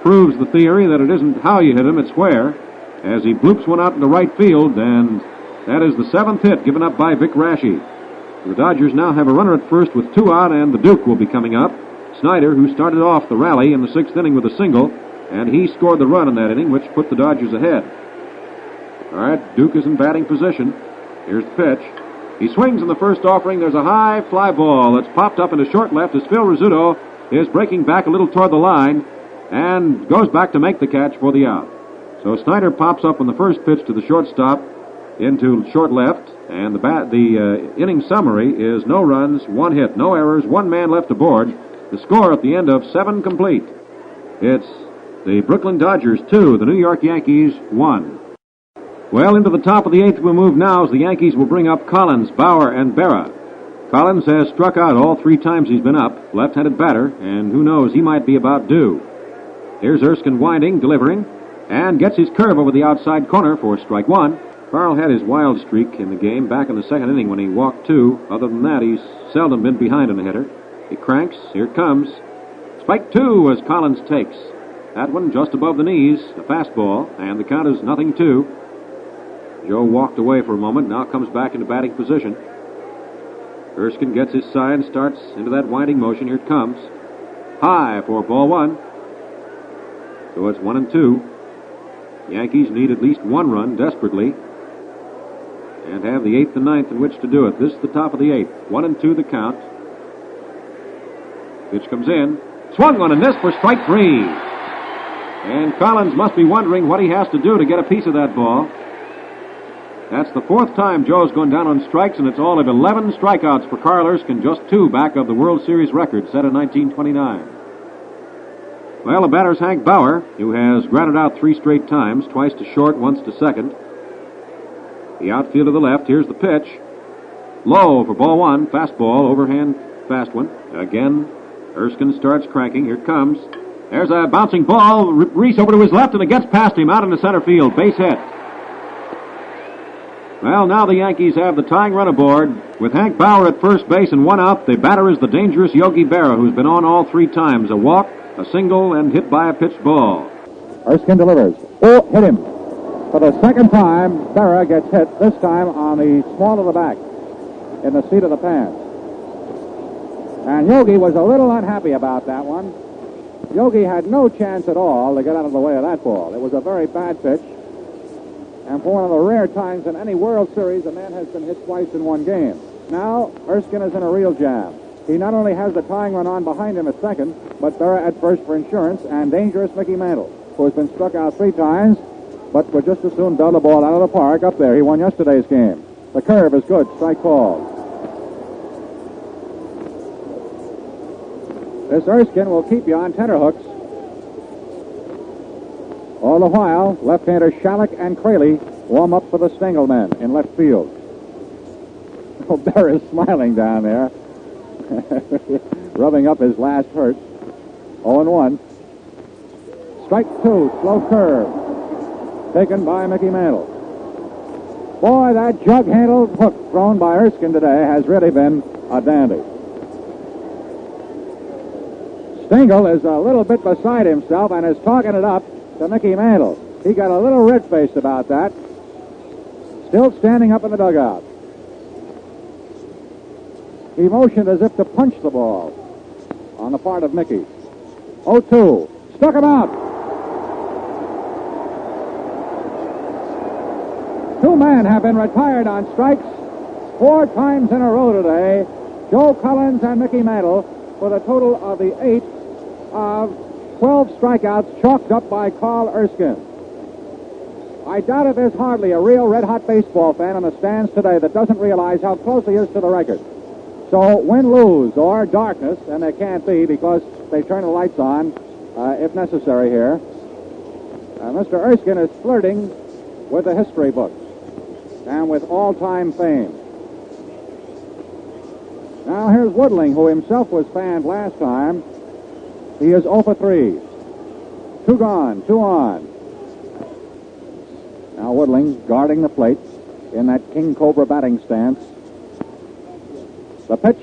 proves the theory that it isn't how you hit him, it's where, as he bloops one out into right field, and that is the 7th hit given up by Vic Raschi. The Dodgers now have a runner at first with 2 out, and the Duke will be coming up. Snyder, who started off the rally in the 6th inning with a single, and he scored the run in that inning, which put the Dodgers ahead. All right, Duke is in batting position. Here's the pitch. He swings in the first offering. There's a high fly ball that's popped up into short left as Phil Rizzuto is breaking back a little toward the line and goes back to make the catch for the out. So Snyder pops up on the first pitch to the shortstop into short left, and the inning summary is no runs, 1 hit, no errors, 1 man left aboard. The score at the end of 7 complete. It's the Brooklyn Dodgers 2, the New York Yankees 1. Well, into the top of the 8th we move now as the Yankees will bring up Collins, Bauer, and Berra. Collins has struck out all 3 times he's been up, left-handed batter, and who knows, he might be about due. Here's Erskine winding, delivering, and gets his curve over the outside corner for strike 1. Carl had his wild streak in the game back in the 2nd inning when he walked 2. Other than that, he's seldom been behind on a hitter. He cranks, here it comes. Strike 2 as Collins takes. That one just above the knees, a fastball, and the count is 0-2. Joe walked away for a moment, now comes back into batting position. Erskine gets his side and starts into that winding motion. Here it comes. High for ball 1. So it's 1-2. Yankees need at least 1 run desperately and have the 8th and 9th in which to do it. This is the top of the 8th. 1-2 the count. Pitch comes in. Swung on and missed for strike 3. And Collins must be wondering what he has to do to get a piece of that ball. That's the 4th time Joe's gone down on strikes, and it's all of 11 strikeouts for Carl Erskine, just 2 back of the World Series record set in 1929. Well, the batter's Hank Bauer, who has grounded out 3 straight times, twice to short, once to second. The outfield to the left, here's the pitch. Low for ball 1, fastball, overhand, fast one. Again, Erskine starts cranking, here it comes. There's a bouncing ball, Reese over to his left, and it gets past him out into center field, base hit. Well, now the Yankees have the tying run aboard. With Hank Bauer at first base and 1 out, the batter is the dangerous Yogi Berra, who's been on all 3 times. A walk, a single, and hit by a pitched ball. Erskine delivers. Oh, hit him. For the 2nd time, Berra gets hit, this time on the small of the back, in the seat of the pants. And Yogi was a little unhappy about that one. Yogi had no chance at all to get out of the way of that ball. It was a very bad pitch. And for one of the rare times in any World Series, a man has been hit twice in 1 game. Now, Erskine is in a real jam. He not only has the tying run on behind him at second, but Berra at first for insurance, and dangerous Mickey Mantle, who has been struck out 3 times, but would just as soon dull the ball out of the park up there. He won yesterday's game. The curve is good. Strike called. This Erskine will keep you on tenterhooks. All the while, left-handers Shalleck and Craley warm up for the Stengel men in left field. Oh, Bear is smiling down there, rubbing up his last hurt. 0-1. Strike two, slow curve, taken by Mickey Mantle. Boy, that jug-handled hook thrown by Erskine today has really been a dandy. Stengel is a little bit beside himself and is talking it up to Mickey Mantle. He got a little red-faced about that. Still standing up in the dugout. He motioned as if to punch the ball on the part of Mickey. 0-2. Struck him out. Two men have been retired on strikes 4 times in a row today. Joe Collins and Mickey Mantle, for the total of the 8 of 12 strikeouts chalked up by Carl Erskine. I doubt if there's hardly a real red-hot baseball fan in the stands today that doesn't realize how close he is to the record. So win, lose, or darkness, and there can't be because they turn the lights on if necessary here. Mr. Erskine is flirting with the history books and with all-time fame. Now here's Woodling, who himself was fanned last time. He is 0 for 3. 2 gone, 2 on. Now Woodling guarding the plate in that King Cobra batting stance. The pitch,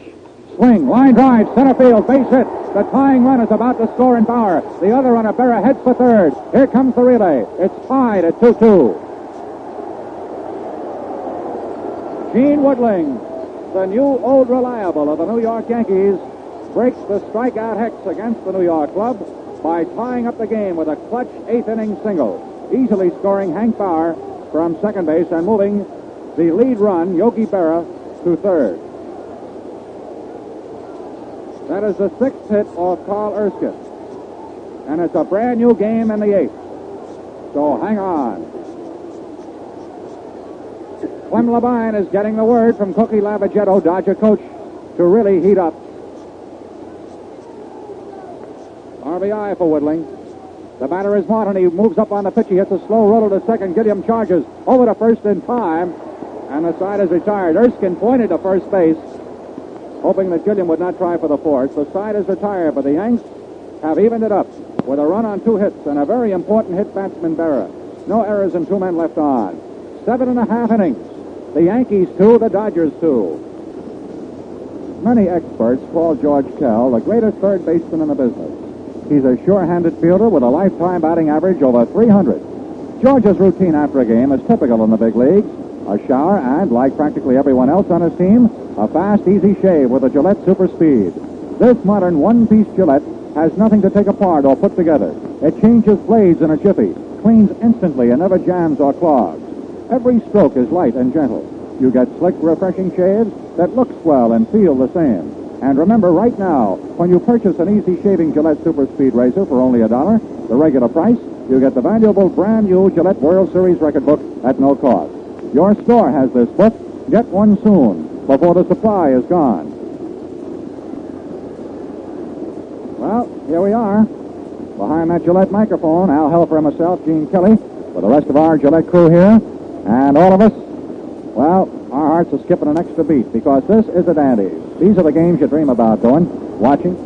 swing, line drive, center field, base hit. The tying run is about to score in power. The other runner, Berra, heads for third. Here comes the relay. It's tied at 2-2. Gene Woodling, the new old reliable of the New York Yankees, breaks the strikeout hex against the New York club by tying up the game with a clutch 8th-inning single, easily scoring Hank Bauer from second base and moving the lead run, Yogi Berra, to third. That is the 6th hit of Carl Erskine. And it's a brand new game in the 8th. So hang on. Clem Labine is getting the word from Cookie Lavagetto, Dodger coach, to really heat up. RBI for Woodling. The batter is Martin. He moves up on the pitch. He hits a slow roll to second. Gilliam charges over to first in time. And the side is retired. Erskine pointed to first base, hoping that Gilliam would not try for the fourth. The side is retired, but the Yanks have evened it up with a run on 2 hits and a very important hit batsman, Berra. No errors and 2 men left on. 7.5 innings. The Yankees 2, the Dodgers 2. Many experts call George Kell the greatest third baseman in the business. He's a sure-handed fielder with a lifetime batting average over 300. George's routine after a game is typical in the big leagues. A shower and, like practically everyone else on his team, a fast, easy shave with a Gillette Super Speed. This modern one-piece Gillette has nothing to take apart or put together. It changes blades in a jiffy, cleans instantly, and never jams or clogs. Every stroke is light and gentle. You get slick, refreshing shaves that look swell and feel the same. And remember, right now, when you purchase an easy shaving Gillette Super Speed razor for only $1, the regular price, you get the valuable brand new Gillette World Series record book at no cost. Your store has this book. Get one soon, before the supply is gone. Well, here we are. Behind that Gillette microphone, Al Helfer and myself, Gene Kelly, with the rest of our Gillette crew here, and all of us, well, our hearts are skipping an extra beat because this is a dandy. These are the games you dream about doing, watching,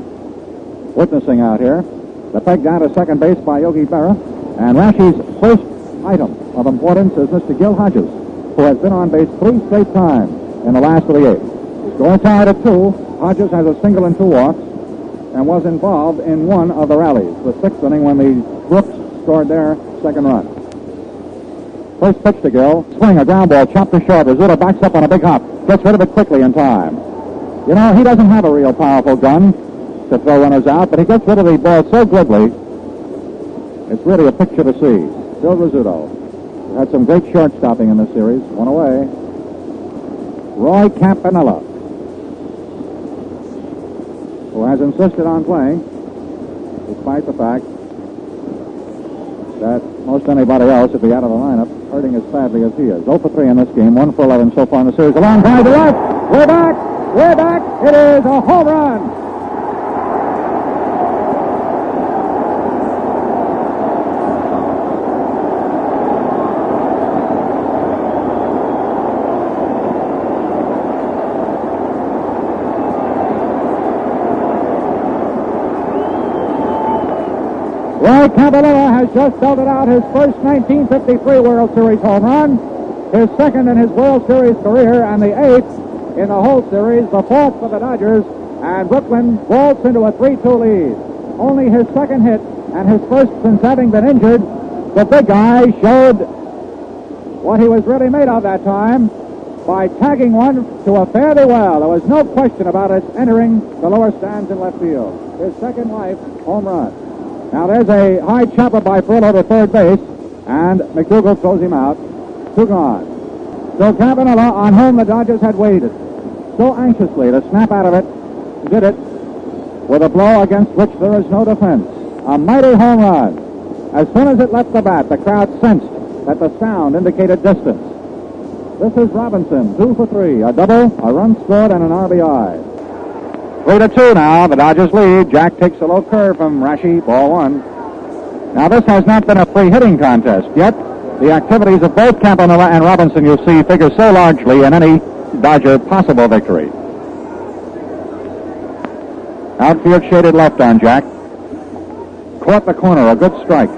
witnessing out here. The peg down to second base by Yogi Berra, and Rashi's first item of importance is Mr. Gil Hodges, who has been on base 3 straight times in the last of the 8th. He's going tied at 2. Hodges has a single and 2 walks and was involved in one of the rallies, the 6th inning when the Brooks scored their second run. First pitch to Gill. Swing, a ground ball, chopped to short. Rizzuto backs up on a big hop. Gets rid of it quickly in time. You know, he doesn't have a real powerful gun to throw runners out, but he gets rid of the ball so glibly, it's really a picture to see. Bill Rizzuto had some great short stopping in this series. One away. Roy Campanella, who has insisted on playing, despite the fact that most anybody else would be out of the lineup, hurting as badly as he is. 0 for 3 in this game, 1 for 11 so far in the series. A long drive to left. We're back. We're back. It is a home run. Campanella has just belted out his first 1953 World Series home run, his second in his World Series career, and the eighth in the whole series, the fourth for the Dodgers, and Brooklyn vaults into a 3-2 lead. Only his second hit and his first since having been injured, the big guy showed what he was really made of that time by tagging one to a fairly well. There was no question about it entering the lower stands in left field. His second life home run. Now there's a high chopper by Furlow to third base, and McDougal throws him out. 2 gone. So Campanella, on whom the Dodgers had waited so anxiously to snap out of it, did it with a blow against which there is no defense. A mighty home run. As soon as it left the bat, the crowd sensed that the sound indicated distance. This is Robinson, 2 for 3, a double, a run scored, and an RBI. 3-2 now, the Dodgers lead. Jack takes a low curve from Rashi, ball 1. Now this has not been a free hitting contest, yet the activities of both Campanella and Robinson, you see, figure so largely in any Dodger possible victory. Outfield shaded left on Jack. Caught the corner, a good strike.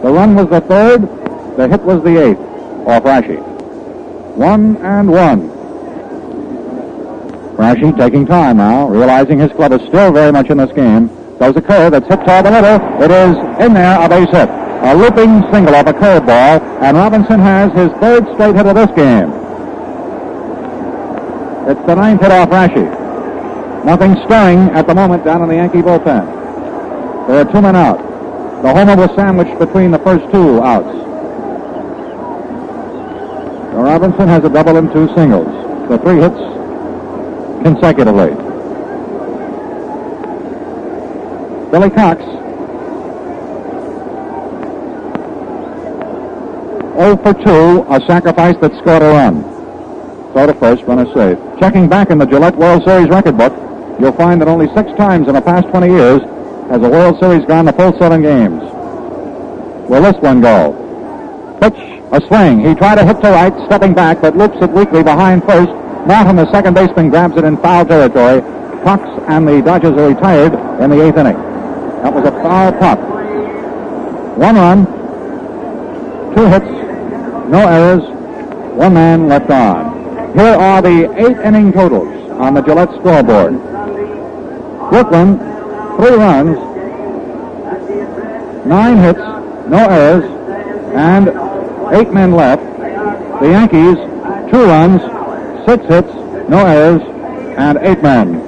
The run was the third, the hit was the eighth off Rashi. 1-1. Rashi taking time now, realizing his club is still very much in this game. Goes a curve that's hit toward the middle. It is in there, a base hit. A looping single off a curveball, and Robinson has his third straight hit of this game. It's the 9th hit off Rashi. Nothing stirring at the moment down in the Yankee bullpen. There are 2 men out. The homer was sandwiched between the first 2 outs. So Robinson has a double and 2 singles. The 3 hits consecutively. Billy Cox, 0 for 2, a sacrifice that scored a run. Throw to first, runner safe. Checking back in the Gillette World Series record book, you'll find that only 6 times in the past 20 years has a World Series gone the full 7 games. Will this one go? Pitch, a swing. He tried to hit to right, stepping back, but loops it weakly behind first. Martin, the second baseman, grabs it in foul territory. Cox and the Dodgers are retired in the 8th inning. That was a foul pop. 1 run, 2 hits, no errors, 1 man left on. Here are the 8-inning totals on the Gillette scoreboard. Brooklyn, 3 runs, 9 hits, no errors, and 8 men left. The Yankees, 2 runs, 6 hits, no errors, and 8 men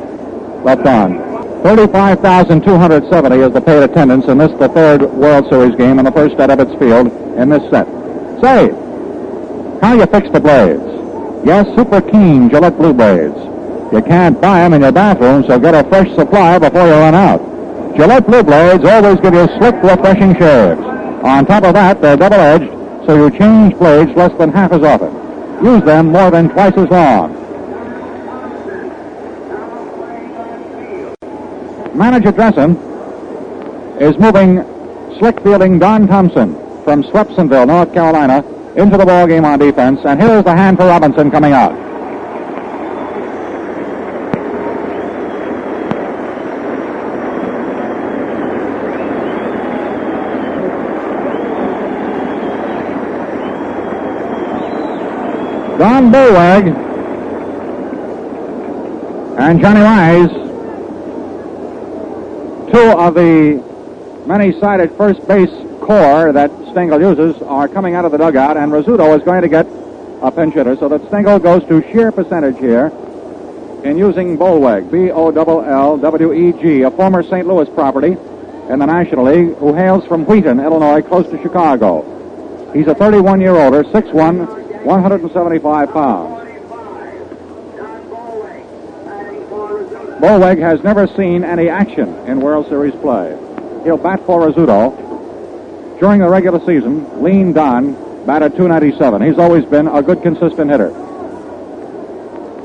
left on. 35,270 is the paid attendance in this, the 3rd World Series game, and the first at Ebbets Field in this set. Say, how you fix the blades? Yes, super keen Gillette Blue Blades. You can't buy them in your bathroom, so get a fresh supply before you run out. Gillette Blue Blades always give you slick, refreshing shaves. On top of that, they're double-edged, so you change blades less than half as often. Use them more than twice as long. Manager Dressen is moving slick-fielding Don Thompson from Swepsonville, North Carolina, into the ballgame on defense, and here's the hand for Robinson coming out. Don Bullweg and Johnny Wise, 2 of the many-sided first base corps that Stengel uses, are coming out of the dugout, and Rizzuto is going to get a pinch hitter, so that Stengel goes to sheer percentage here in using Bullweg, Bollweg, a former St. Louis property in the National League, who hails from Wheaton, Illinois, close to Chicago. He's a 31-year-older, 6'1", 175 pounds. Bullweg has never seen any action in World Series play. He'll bat for Rizzuto. During the regular season, Lean Don batted .297. He's always been a good, consistent hitter.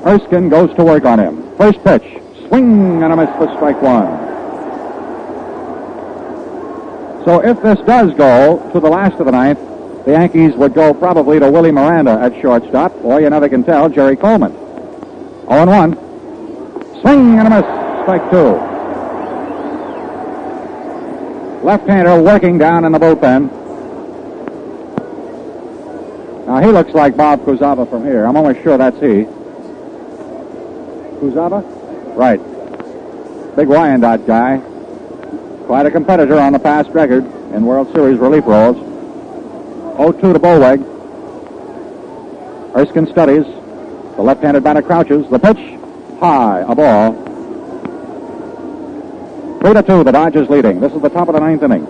Erskine goes to work on him. First pitch, swing and a miss for strike 1. So if this does go to the last of the 9th, the Yankees would go probably to Willie Miranda at shortstop, or you never can tell, Jerry Coleman. 0-1. Swing and a miss, strike 2. left-hander working down in the bullpen. Now, he looks like Bob Kuzava from here. I'm almost sure that's he. Kuzava? Right. Big Wyandotte guy. Quite a competitor on the past record in World Series relief roles. 0-2 to Bollweg. Erskine studies. The left-handed batter crouches. The pitch, high, a ball. 3-2, the Dodgers leading. This is the top of the ninth inning.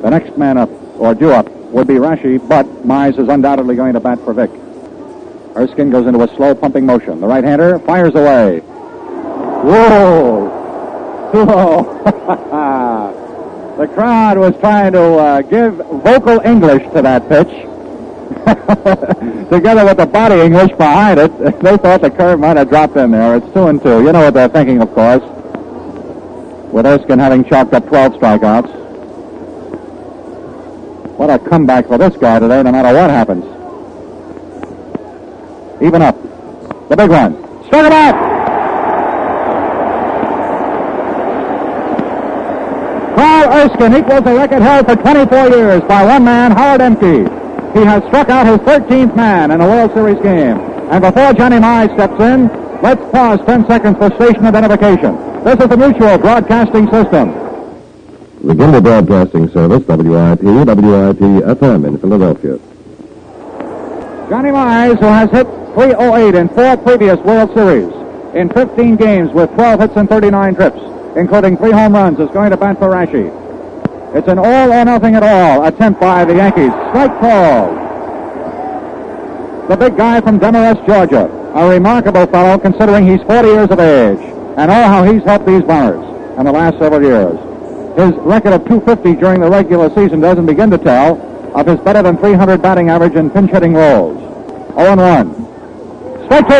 The next man up, or due up, would be Rashi, but Mize is undoubtedly going to bat for Vic. Erskine goes into a slow pumping motion. The right-hander fires away. Whoa! Too low. The crowd was trying to give vocal English to that pitch. Together with the body English behind it, they thought the curve might have dropped in there. It's 2-2. You know what they're thinking, of course. With Erskine having chalked up 12 strikeouts. What a comeback for this guy today, no matter what happens. Even up. The big one. Struck him out! Carl Erskine equals a record held for 24 years by one man, Howard Emke. He has struck out his 13th man in a World Series game. And before Johnny Mize steps in, let's pause 10 seconds for station identification. This is the Mutual Broadcasting System. The Gimbal Broadcasting Service, WIP, WIP-FM in Philadelphia. Johnny Mize, who has hit .308 in 4 previous World Series, in 15 games with 12 hits and 39 trips, including 3 home runs, is going to bat for Rashi. It's an all or nothing at all attempt by the Yankees. Strike called. The big guy from Demarest, Georgia, a remarkable fellow considering he's 40 years of age, and oh, how he's helped these Bombers in the last several years. His record of .250 during the regular season doesn't begin to tell of his better than .300 batting average in pinch hitting roles. 0-1. Strike 2.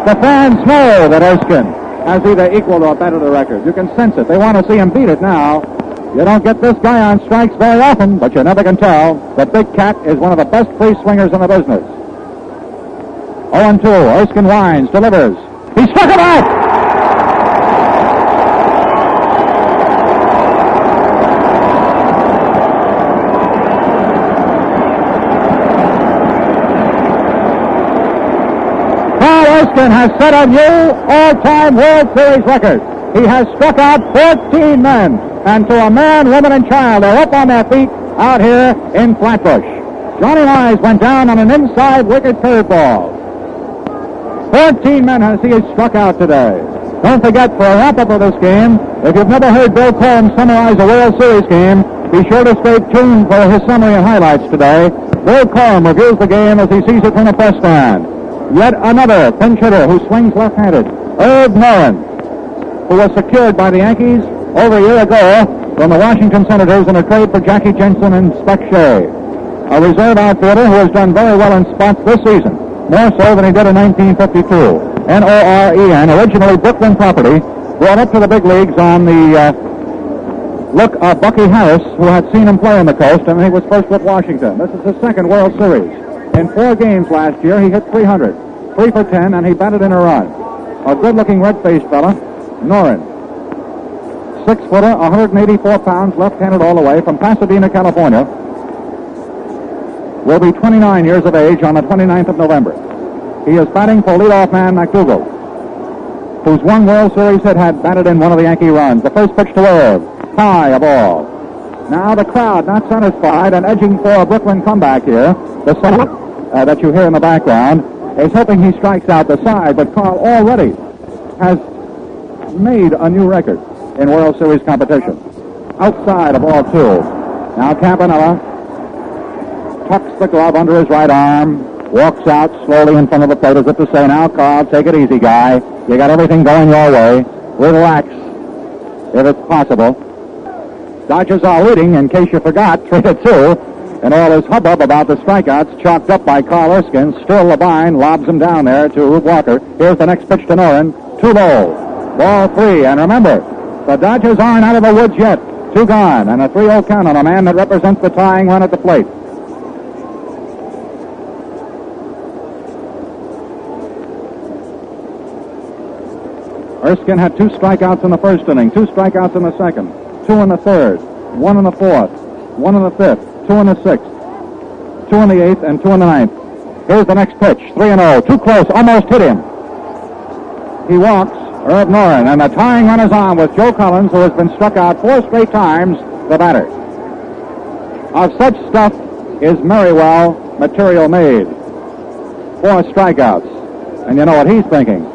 The fans know that Erskine has either equaled or bettered the record. You can sense it. They want to see him beat it now. You don't get this guy on strikes very often, but you never can tell. The big cat is one of the best free swingers in the business. 0-2. Erskine winds, delivers. He struck him out! Erskine has set a new all-time World Series record. He has struck out 14 men, and to a man, woman, and child, they're up on their feet out here in Flatbush. Johnny Mize went down on an inside wicket curveball. 14 men has he struck out today. Don't forget, for a wrap-up of this game, if you've never heard Bill Combs summarize a World Series game, be sure to stay tuned for his summary and highlights today. Bill Combs reviews the game as he sees it from the press stand. Yet another pinch hitter who swings left-handed, Herb Noren, who was secured by the Yankees over a year ago from the Washington Senators in a trade for Jackie Jensen and Spec Shea. A reserve outfielder who has done very well in spots this season, more so than he did in 1952. Noren, originally Brooklyn property, brought up to the big leagues on the look of Bucky Harris, who had seen him play on the coast, and he was first with Washington. This is his second World Series. In 4 games last year, he hit .300, 3 for 10, and he batted in a run. A good-looking red-faced fella, Noren. 6-footer, 184 pounds, left-handed all the way, from Pasadena, California. Will be 29 years of age on the 29th of November. He is batting for leadoff man McDougal, whose one World Series hit had batted in one of the Yankee runs. The first pitch to Herb, high, a ball. Now the crowd, not satisfied and edging for a Brooklyn comeback here. The center that you hear in the background is hoping he strikes out the side, but Carl already has made a new record in World Series competition. Outside of ball 2. Now Campanella tucks the glove under his right arm, walks out slowly in front of the plate as if to say, now Carl, take it easy, guy. You got everything going your way. Relax, if it's possible. Dodgers are leading, in case you forgot, 3-2. And all this hubbub about the strikeouts chalked up by Carl Erskine. Still Levine lobs him down there to Walker. Here's the next pitch to Noren. Too low. Ball 3. And remember, the Dodgers aren't out of the woods yet. 2 gone. And a 3-0 count on a man that represents the tying run at the plate. Erskine had 2 strikeouts in the first inning, 2 strikeouts in the second, 2 in the third, 1 in the fourth, 1 in the fifth, 2 in the sixth, 2 in the eighth, and 2 in the ninth. Here's the next pitch, 3-0, too close, almost hit him. He walks, Herb Noren, and the tying run is on with Joe Collins, who has been struck out 4 straight times, the batter. Of such stuff is Merriwell material made. 4 strikeouts. And you know what he's thinking.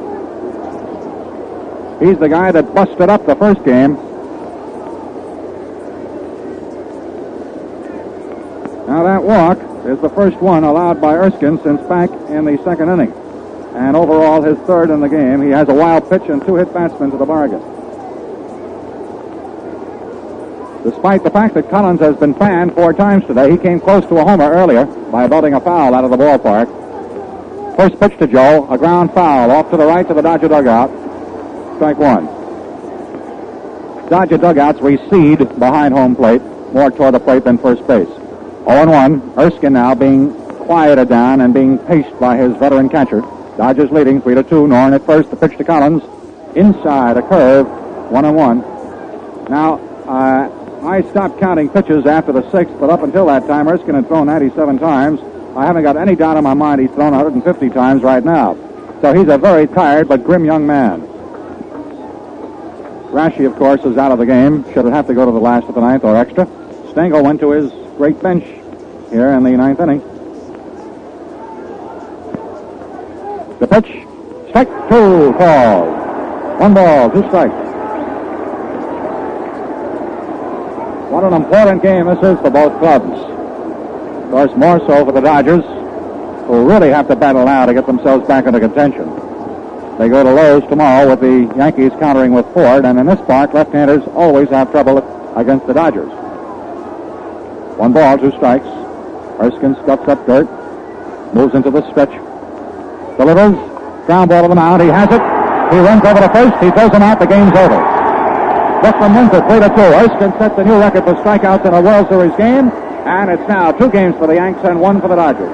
He's the guy that busted up the first game. Now that walk is the first one allowed by Erskine since back in the second inning. And overall his third in the game. He has a wild pitch and 2 hit batsmen to the bargain. Despite the fact that Collins has been fanned 4 times today, he came close to a homer earlier by belting a foul out of the ballpark. First pitch to Joe, a ground foul off to the right to the Dodger dugout. Strike 1. Dodger dugouts recede behind home plate, more toward the plate than first base. 0-1. Erskine now being quieted down and being paced by his veteran catcher. Dodgers leading 3-2. Noren at first. The pitch to Collins. Inside a curve. 1-1. Now, I stopped counting pitches after the 6th, but up until that time, Erskine had thrown 97 times. I haven't got any doubt in my mind he's thrown 150 times right now. So he's a very tired but grim young man. Rashi, of course, is out of the game. Should it have to go to the last of the ninth or extra. Stengel went to his great bench here in the ninth inning. The pitch, strike 2 called. 1 ball, 2 strikes. What an important game this is for both clubs. Of course, more so for the Dodgers, who really have to battle now to get themselves back into contention. They go to Lowe's tomorrow with the Yankees countering with Ford, and in this park, left-handers always have trouble against the Dodgers. 1 ball, 2 strikes. Erskine scuffs up dirt, moves into the stretch, delivers, ground ball to the mound. He has it. He runs over to first. He throws him out. The game's over. Brooklyn wins it 3-2. Erskine sets a new record for strikeouts in a World Series game, and it's now 2 games for the Yanks and 1 for the Dodgers.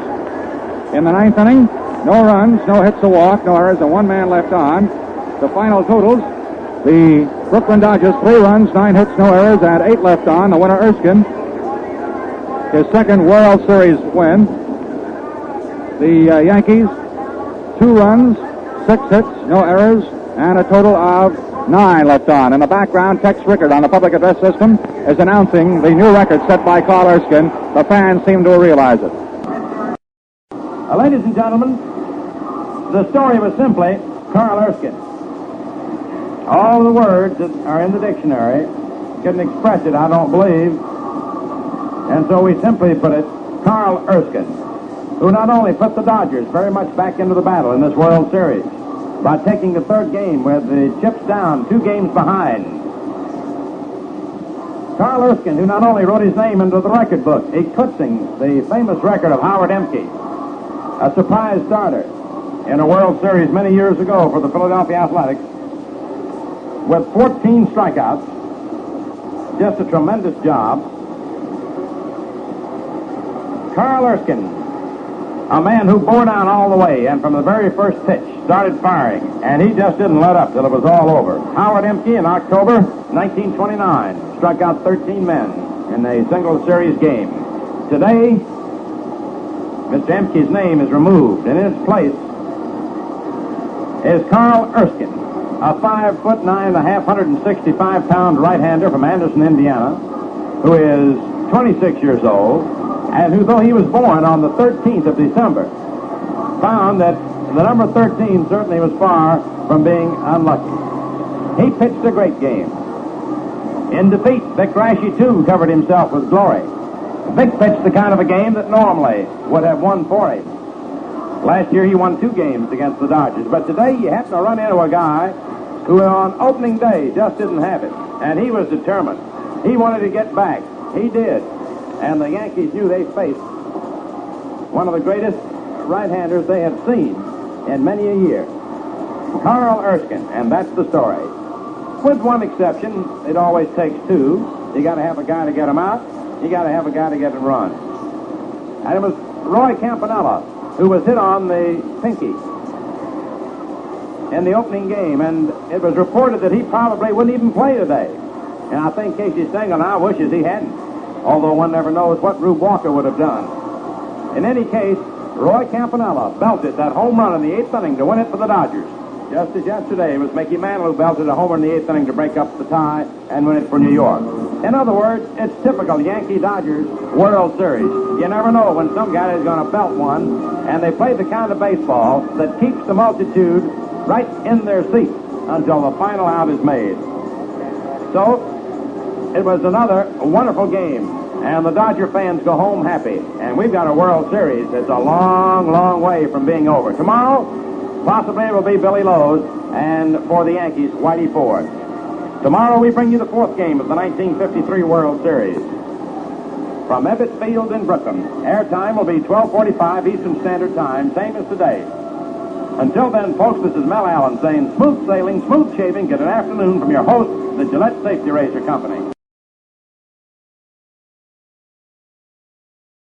In the ninth inning, no runs, no hits, a walk, no errors, and 1 man left on. The final totals: the Brooklyn Dodgers 3 runs, 9 hits, no errors, and 8 left on. The winner, Erskine, his second World Series win. The Yankees, 2 runs, 6 hits, no errors, and a total of 9 left on. In the background, Tex Rickard on the public address system is announcing the new record set by Carl Erskine. The fans seem to realize it. Ladies and gentlemen, the story was simply Carl Erskine. All the words that are in the dictionary couldn't express it, I don't believe. And so we simply put it, Carl Erskine, who not only put the Dodgers very much back into the battle in this World Series by taking the 3rd game with the chips down, 2 games behind. Carl Erskine, who not only wrote his name into the record book, eclipsing the famous record of Howard Emke, a surprise starter in a World Series many years ago for the Philadelphia Athletics, with 14 strikeouts. Just a tremendous job. Carl Erskine, a man who bore down all the way and from the very first pitch started firing, and he just didn't let up till it was all over. Howard Emke in October 1929 struck out 13 men in a single series game. Today, Mr. Emke's name is removed, and in its place is Carl Erskine, a 5'9", 165-pound right-hander from Anderson, Indiana, who is 26 years old, and who, though he was born on the 13th of December, found that the number 13 certainly was far from being unlucky. He pitched a great game. In defeat, Vic Rashi, too, covered himself with glory. Vic pitched the kind of a game that normally would have won for him. Last year he won 2 games against the Dodgers, but today you happen to run into a guy who on opening day just didn't have it, and he was determined. He wanted to get back. He did. And the Yankees knew they faced one of the greatest right-handers they had seen in many a year. Carl Erskine, and that's the story. With one exception, it always takes 2. You got to have a guy to get him out. You got to have a guy to get him run. And it was Roy Campanella who was hit on the pinky. in the opening game, and it was reported that he probably wouldn't even play today. And I think Casey Stengel now wishes he hadn't, although one never knows what Rube Walker would have done. In any case, Roy Campanella belted that home run in the 8th inning to win it for the Dodgers. Just as yesterday, it was Mickey Mantle who belted a homer in the 8th inning to break up the tie and win it for New York. In other words, it's typical Yankee-Dodgers World Series. You never know when some guy is going to belt one, and they play the kind of baseball that keeps the multitude right in their seats until the final out is made. So, it was another wonderful game, and the Dodger fans go home happy. And we've got a World Series that's a long, long way from being over. Tomorrow, possibly it will be Billy Lowe's, and for the Yankees, Whitey Ford. Tomorrow we bring you the 4th game of the 1953 World Series. From Ebbets Field in Brooklyn, airtime will be 12:45 Eastern Standard Time, same as today. Until then, folks, this is Mel Allen saying smooth sailing, smooth shaving, get an afternoon from your host, the Gillette Safety Razor Company.